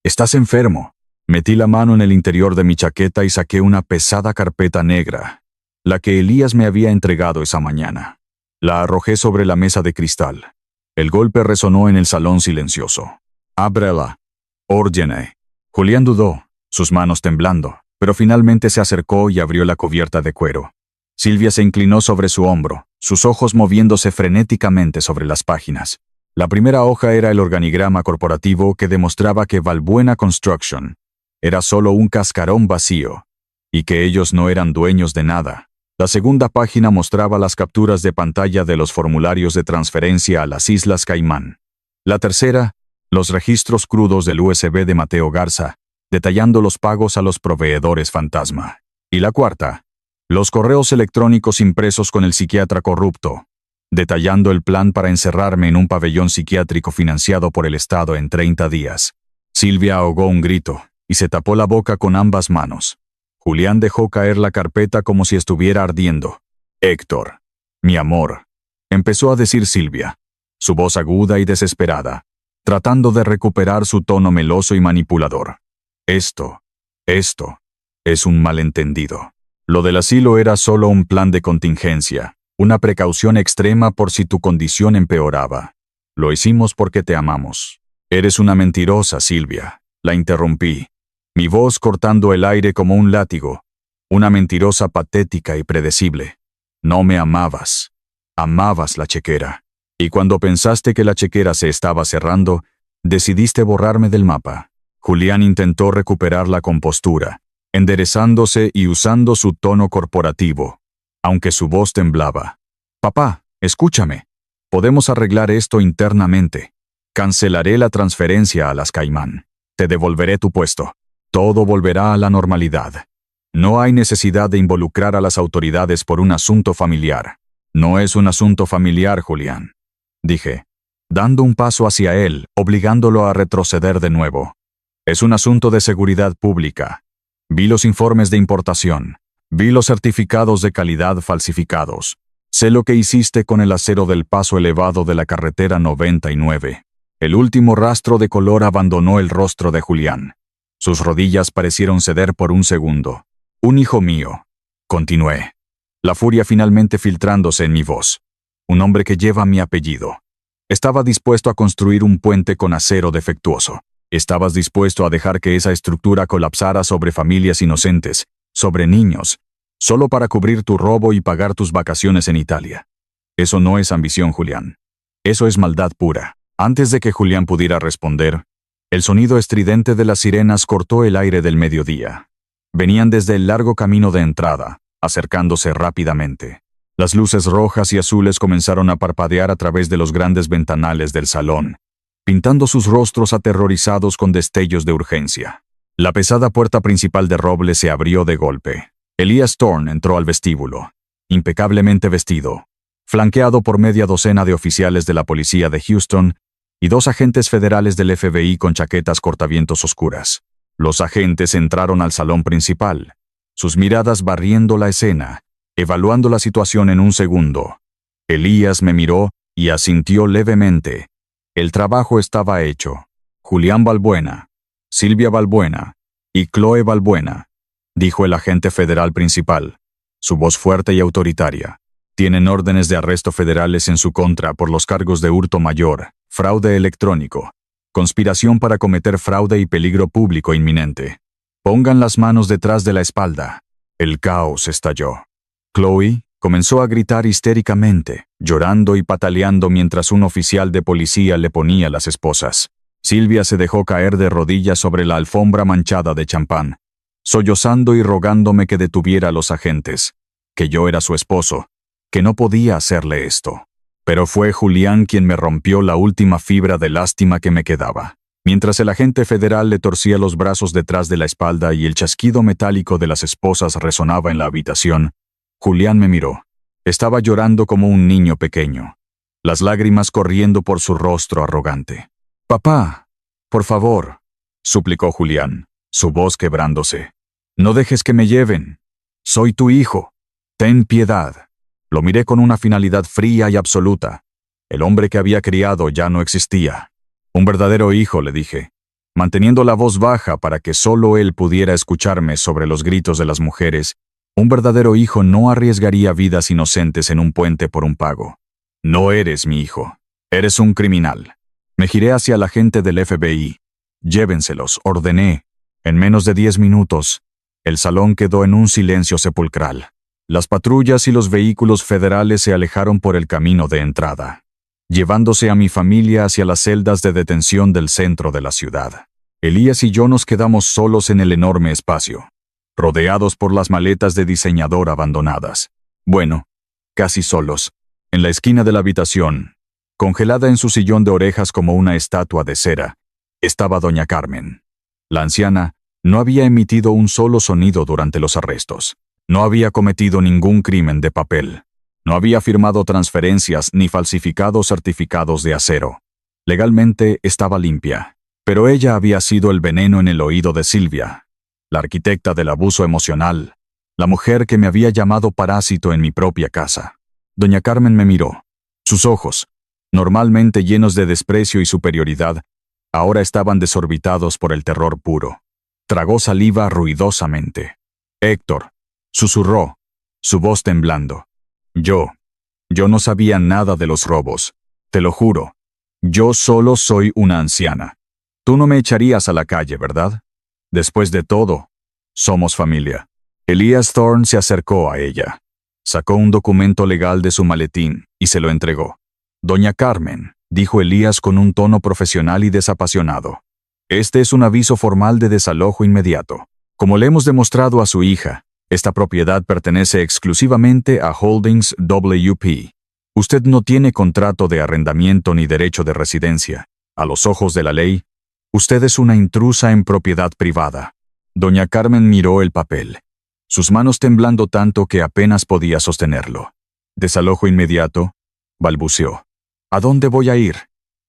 Estás enfermo. Metí la mano en el interior de mi chaqueta y saqué una pesada carpeta negra, la que Elías me había entregado esa mañana. La arrojé sobre la mesa de cristal. El golpe resonó en el salón silencioso. «Ábrela», ordené. Julián dudó, sus manos temblando, pero finalmente se acercó y abrió la cubierta de cuero. Silvia se inclinó sobre su hombro, sus ojos moviéndose frenéticamente sobre las páginas. La primera hoja era el organigrama corporativo que demostraba que Valbuena Construction era solo un cascarón vacío y que ellos no eran dueños de nada. La segunda página mostraba las capturas de pantalla de los formularios de transferencia a las Islas Caimán. La tercera, los registros crudos del USB de Mateo Garza, detallando los pagos a los proveedores fantasma. Y la cuarta, los correos electrónicos impresos con el psiquiatra corrupto, detallando el plan para encerrarme en un pabellón psiquiátrico financiado por el Estado en 30 días. Silvia ahogó un grito y se tapó la boca con ambas manos. Julián dejó caer la carpeta como si estuviera ardiendo. «Héctor, mi amor», empezó a decir Silvia, su voz aguda y desesperada, tratando de recuperar su tono meloso y manipulador. Esto es un malentendido. Lo del asilo era solo un plan de contingencia, una precaución extrema por si tu condición empeoraba. Lo hicimos porque te amamos. Eres una mentirosa, Silvia, la interrumpí, mi voz cortando el aire como un látigo. Una mentirosa patética y predecible. No me amabas. Amabas la chequera. Y cuando pensaste que la chequera se estaba cerrando, decidiste borrarme del mapa. Julián intentó recuperar la compostura, enderezándose y usando su tono corporativo, aunque su voz temblaba. «Papá, escúchame. Podemos arreglar esto internamente. Cancelaré la transferencia a las Caimán. Te devolveré tu puesto. Todo volverá a la normalidad. No hay necesidad de involucrar a las autoridades por un asunto familiar. No es un asunto familiar, Julián», dije, dando un paso hacia él, obligándolo a retroceder de nuevo. «Es un asunto de seguridad pública. Vi los informes de importación. Vi los certificados de calidad falsificados. Sé lo que hiciste con el acero del paso elevado de la carretera 99. El último rastro de color abandonó el rostro de Julián. Sus rodillas parecieron ceder por un segundo. «Un hijo mío», continué, la furia finalmente filtrándose en mi voz. «Un hombre que lleva mi apellido. Estaba dispuesto a construir un puente con acero defectuoso. Estabas dispuesto a dejar que esa estructura colapsara sobre familias inocentes, sobre niños, solo para cubrir tu robo y pagar tus vacaciones en Italia. Eso no es ambición, Julián. Eso es maldad pura». Antes de que Julián pudiera responder, el sonido estridente de las sirenas cortó el aire del mediodía. Venían desde el largo camino de entrada, acercándose rápidamente. Las luces rojas y azules comenzaron a parpadear a través de los grandes ventanales del salón, pintando sus rostros aterrorizados con destellos de urgencia. La pesada puerta principal de roble se abrió de golpe. Elías Thorne entró al vestíbulo, impecablemente vestido, flanqueado por media docena de oficiales de la policía de Houston y 2 agentes federales del FBI con chaquetas cortavientos oscuras. Los agentes entraron al salón principal, sus miradas barriendo la escena, evaluando la situación en un segundo. Elías me miró y asintió levemente. El trabajo estaba hecho. «Julián Valbuena, Silvia Valbuena y Chloe Valbuena», dijo el agente federal principal, su voz fuerte y autoritaria. «Tienen órdenes de arresto federales en su contra por los cargos de hurto mayor, fraude electrónico, conspiración para cometer fraude y peligro público inminente. Pongan las manos detrás de la espalda». El caos estalló. Chloe comenzó a gritar histéricamente, llorando y pataleando mientras un oficial de policía le ponía las esposas. Silvia se dejó caer de rodillas sobre la alfombra manchada de champán, sollozando y rogándome que detuviera a los agentes, que yo era su esposo, que no podía hacerle esto. Pero fue Julián quien me rompió la última fibra de lástima que me quedaba. Mientras el agente federal le torcía los brazos detrás de la espalda y el chasquido metálico de las esposas resonaba en la habitación, Julián me miró. Estaba llorando como un niño pequeño, las lágrimas corriendo por su rostro arrogante. «Papá, por favor», suplicó Julián, su voz quebrándose. «No dejes que me lleven. Soy tu hijo. Ten piedad». Lo miré con una finalidad fría y absoluta. El hombre que había criado ya no existía. «Un verdadero hijo», le dije, manteniendo la voz baja para que solo él pudiera escucharme sobre los gritos de las mujeres. «Un verdadero hijo no arriesgaría vidas inocentes en un puente por un pago. No eres mi hijo. Eres un criminal». Me giré hacia el agente del FBI. «Llévenselos», ordené. En menos de 10 minutos, el salón quedó en un silencio sepulcral. Las patrullas y los vehículos federales se alejaron por el camino de entrada, llevándose a mi familia hacia las celdas de detención del centro de la ciudad. Elías y yo nos quedamos solos en el enorme espacio, rodeados por las maletas de diseñador abandonadas. Bueno, casi solos. En la esquina de la habitación, congelada en su sillón de orejas como una estatua de cera, estaba doña Carmen. La anciana no había emitido un solo sonido durante los arrestos. No había cometido ningún crimen de papel. No había firmado transferencias ni falsificado certificados de acero. Legalmente estaba limpia. Pero ella había sido el veneno en el oído de Silvia, la arquitecta del abuso emocional, la mujer que me había llamado parásito en mi propia casa. Doña Carmen me miró. Sus ojos, normalmente llenos de desprecio y superioridad, ahora estaban desorbitados por el terror puro. Tragó saliva ruidosamente. Héctor, susurró, su voz temblando. Yo no sabía nada de los robos. Te lo juro. Yo solo soy una anciana. Tú no me echarías a la calle, ¿verdad? Después de todo, somos familia. Elías Thorne se acercó a ella. Sacó un documento legal de su maletín y se lo entregó. Doña Carmen, dijo Elías con un tono profesional y desapasionado. Este es un aviso formal de desalojo inmediato. Como le hemos demostrado a su hija, esta propiedad pertenece exclusivamente a Holdings WP. Usted no tiene contrato de arrendamiento ni derecho de residencia. A los ojos de la ley, usted es una intrusa en propiedad privada. Doña Carmen miró el papel, sus manos temblando tanto que apenas podía sostenerlo. ¿Desalojo inmediato?, balbuceó. ¿A dónde voy a ir?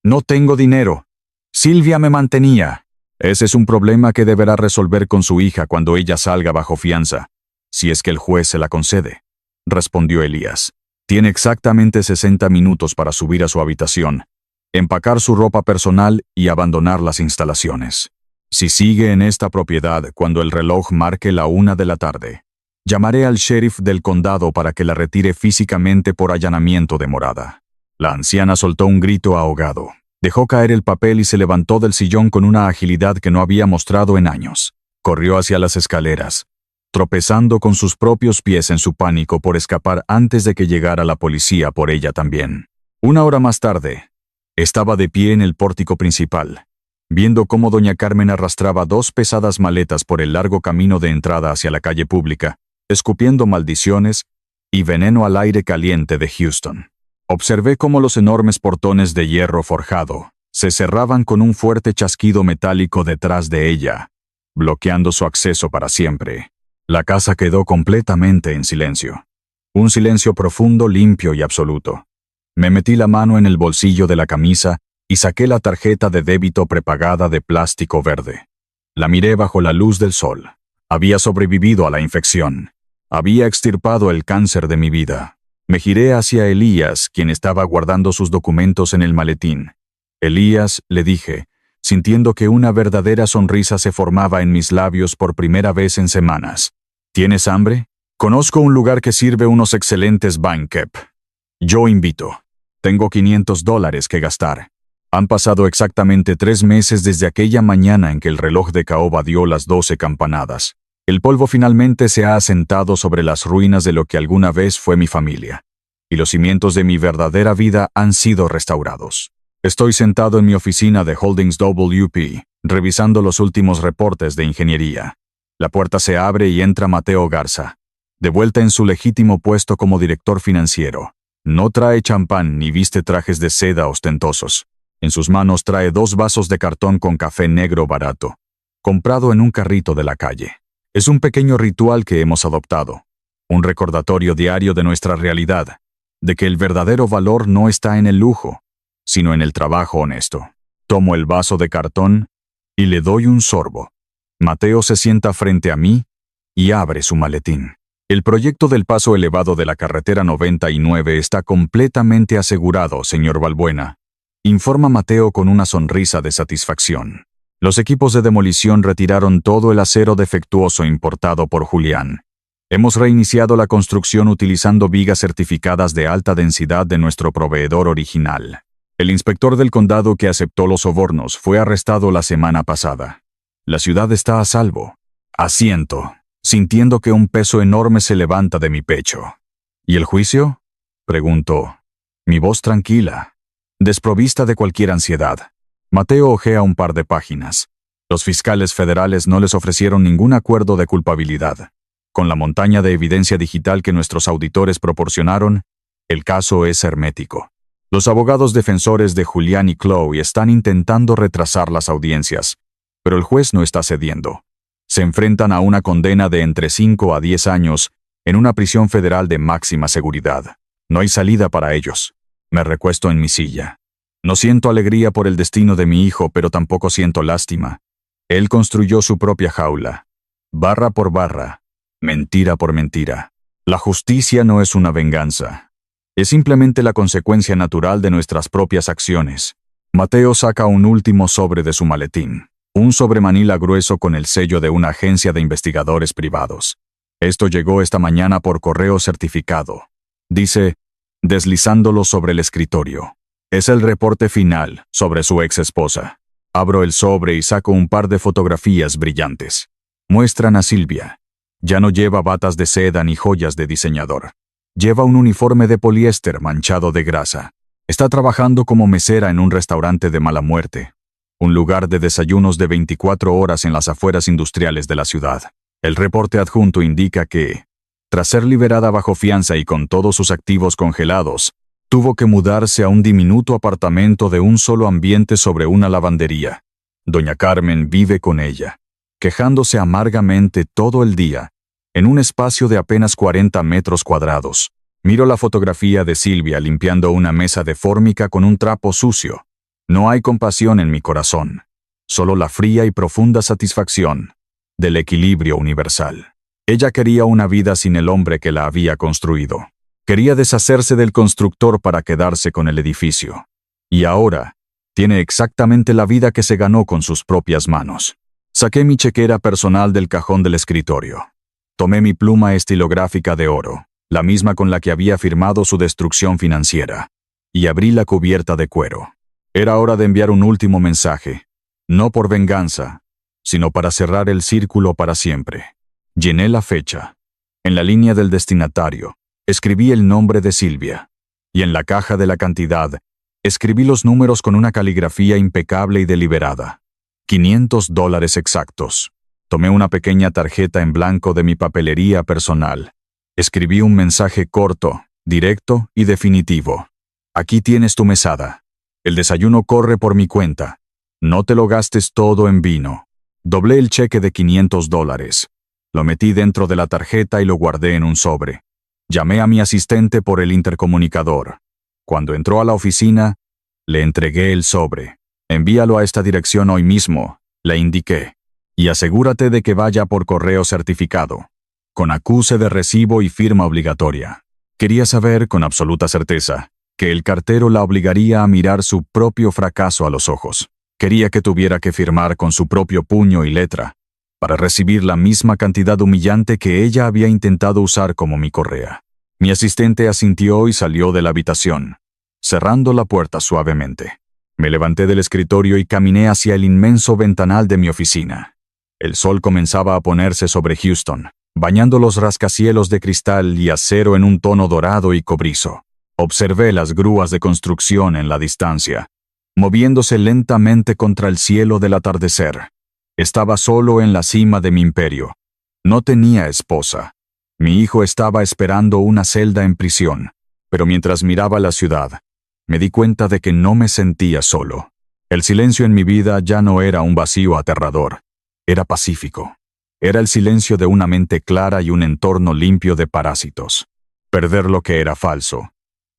No tengo dinero. Silvia me mantenía. Ese es un problema que deberá resolver con su hija cuando ella salga bajo fianza, si es que el juez se la concede, respondió Elías. Tiene exactamente 60 minutos para subir a su habitación, empacar su ropa personal y abandonar las instalaciones. Si sigue en esta propiedad cuando el reloj marque la 1 de la tarde, llamaré al sheriff del condado para que la retire físicamente por allanamiento de morada. La anciana soltó un grito ahogado. Dejó caer el papel y se levantó del sillón con una agilidad que no había mostrado en años. Corrió hacia las escaleras, tropezando con sus propios pies en su pánico por escapar antes de que llegara la policía por ella también. 1 hora más tarde, estaba de pie en el pórtico principal, viendo cómo doña Carmen arrastraba 2 pesadas maletas por el largo camino de entrada hacia la calle pública, escupiendo maldiciones y veneno al aire caliente de Houston. Observé cómo los enormes portones de hierro forjado se cerraban con un fuerte chasquido metálico detrás de ella, bloqueando su acceso para siempre. La casa quedó completamente en silencio. Un silencio profundo, limpio y absoluto. Me metí la mano en el bolsillo de la camisa y saqué la tarjeta de débito prepagada de plástico verde. La miré bajo la luz del sol. Había sobrevivido a la infección. Había extirpado el cáncer de mi vida. Me giré hacia Elías, quien estaba guardando sus documentos en el maletín. Elías, le dije, sintiendo que una verdadera sonrisa se formaba en mis labios por primera vez en semanas. ¿Tienes hambre? Conozco un lugar que sirve unos excelentes banh-kep. Yo invito. Tengo $500 que gastar. Han pasado exactamente 3 meses desde aquella mañana en que el reloj de caoba dio las 12 campanadas. El polvo finalmente se ha asentado sobre las ruinas de lo que alguna vez fue mi familia, y los cimientos de mi verdadera vida han sido restaurados. Estoy sentado en mi oficina de Holdings WP, revisando los últimos reportes de ingeniería. La puerta se abre y entra Mateo Garza, de vuelta en su legítimo puesto como director financiero. No trae champán ni viste trajes de seda ostentosos. En sus manos trae 2 vasos de cartón con café negro barato, comprado en un carrito de la calle. Es un pequeño ritual que hemos adoptado, un recordatorio diario de nuestra realidad, de que el verdadero valor no está en el lujo, sino en el trabajo honesto. Tomo el vaso de cartón y le doy un sorbo. Mateo se sienta frente a mí y abre su maletín. El proyecto del paso elevado de la carretera 99 está completamente asegurado, señor Balbuena, informa Mateo con una sonrisa de satisfacción. Los equipos de demolición retiraron todo el acero defectuoso importado por Julián. Hemos reiniciado la construcción utilizando vigas certificadas de alta densidad de nuestro proveedor original. El inspector del condado que aceptó los sobornos fue arrestado la semana pasada. La ciudad está a salvo. Asiento. sintiendo que un peso enorme se levanta de mi pecho. ¿Y el juicio?, preguntó. Mi voz tranquila, desprovista de cualquier ansiedad. Mateo hojea un par de páginas. Los fiscales federales no les ofrecieron ningún acuerdo de culpabilidad. Con la montaña de evidencia digital que nuestros auditores proporcionaron, el caso es hermético. Los abogados defensores de Julián y Chloe están intentando retrasar las audiencias, pero el juez no está cediendo. Se enfrentan a una condena de entre 5 a 10 años en una prisión federal de máxima seguridad. No hay salida para ellos. Me recuesto en mi silla. No siento alegría por el destino de mi hijo, pero tampoco siento lástima. Él construyó su propia jaula. Barra por barra. Mentira por mentira. La justicia no es una venganza. Es simplemente la consecuencia natural de nuestras propias acciones. Mateo saca un último sobre de su maletín. Un sobre manila grueso con el sello de una agencia de investigadores privados. Esto llegó esta mañana por correo certificado. Dice, deslizándolo sobre el escritorio. Es el reporte final sobre su ex esposa. Abro el sobre y saco un par de fotografías brillantes. Muestran a Silvia. Ya no lleva batas de seda ni joyas de diseñador. Lleva un uniforme de poliéster manchado de grasa. Está trabajando como mesera en un restaurante de mala muerte. Un lugar de desayunos de 24 horas en las afueras industriales de la ciudad. El reporte adjunto indica que, tras ser liberada bajo fianza y con todos sus activos congelados, tuvo que mudarse a un diminuto apartamento de un solo ambiente sobre una lavandería. Doña Carmen vive con ella, quejándose amargamente todo el día, en un espacio de apenas 40 metros cuadrados. Miro la fotografía de Silvia limpiando una mesa de fórmica con un trapo sucio. No hay compasión en mi corazón, solo la fría y profunda satisfacción del equilibrio universal. Ella quería una vida sin el hombre que la había construido. Quería deshacerse del constructor para quedarse con el edificio. Y ahora, tiene exactamente la vida que se ganó con sus propias manos. Saqué mi chequera personal del cajón del escritorio. Tomé mi pluma estilográfica de oro, la misma con la que había firmado su destrucción financiera, y abrí la cubierta de cuero. Era hora de enviar un último mensaje, no por venganza, sino para cerrar el círculo para siempre. Llené la fecha. En la línea del destinatario, escribí el nombre de Silvia, y en la caja de la cantidad, escribí los números con una caligrafía impecable y deliberada. $500 exactos. Tomé una pequeña tarjeta en blanco de mi papelería personal. Escribí un mensaje corto, directo y definitivo. Aquí tienes tu mesada. El desayuno corre por mi cuenta. No te lo gastes todo en vino. Doblé el cheque de $500. Lo metí dentro de la tarjeta y lo guardé en un sobre. Llamé a mi asistente por el intercomunicador. Cuando entró a la oficina, le entregué el sobre. Envíalo a esta dirección hoy mismo, le indiqué. Y asegúrate de que vaya por correo certificado, con acuse de recibo y firma obligatoria. Quería saber con absoluta certeza que el cartero la obligaría a mirar su propio fracaso a los ojos. Quería que tuviera que firmar con su propio puño y letra, para recibir la misma cantidad humillante que ella había intentado usar como mi correa. Mi asistente asintió y salió de la habitación, cerrando la puerta suavemente. Me levanté del escritorio y caminé hacia el inmenso ventanal de mi oficina. El sol comenzaba a ponerse sobre Houston, bañando los rascacielos de cristal y acero en un tono dorado y cobrizo. Observé las grúas de construcción en la distancia, moviéndose lentamente contra el cielo del atardecer. Estaba solo en la cima de mi imperio. No tenía esposa. Mi hijo estaba esperando una celda en prisión, pero mientras miraba la ciudad, me di cuenta de que no me sentía solo. El silencio en mi vida ya no era un vacío aterrador, era pacífico. Era el silencio de una mente clara y un entorno limpio de parásitos. Perder lo que era falso,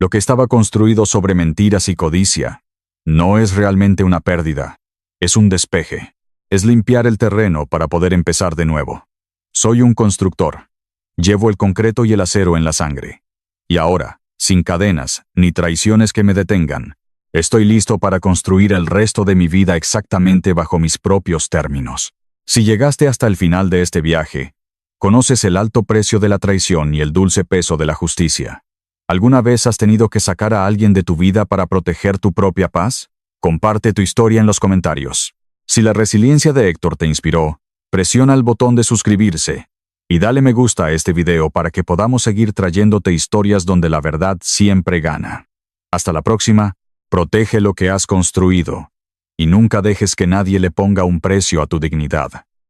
lo que estaba construido sobre mentiras y codicia, no es realmente una pérdida, es un despeje. Es limpiar el terreno para poder empezar de nuevo. Soy un constructor. Llevo el concreto y el acero en la sangre. Y ahora, sin cadenas ni traiciones que me detengan, estoy listo para construir el resto de mi vida exactamente bajo mis propios términos. Si llegaste hasta el final de este viaje, conoces el alto precio de la traición y el dulce peso de la justicia. ¿Alguna vez has tenido que sacar a alguien de tu vida para proteger tu propia paz? Comparte tu historia en los comentarios. Si la resiliencia de Héctor te inspiró, presiona el botón de suscribirse Y dale me gusta a este video para que podamos seguir trayéndote historias donde la verdad siempre gana. Hasta la próxima, protege lo que has construido. Y nunca dejes que nadie le ponga un precio a tu dignidad.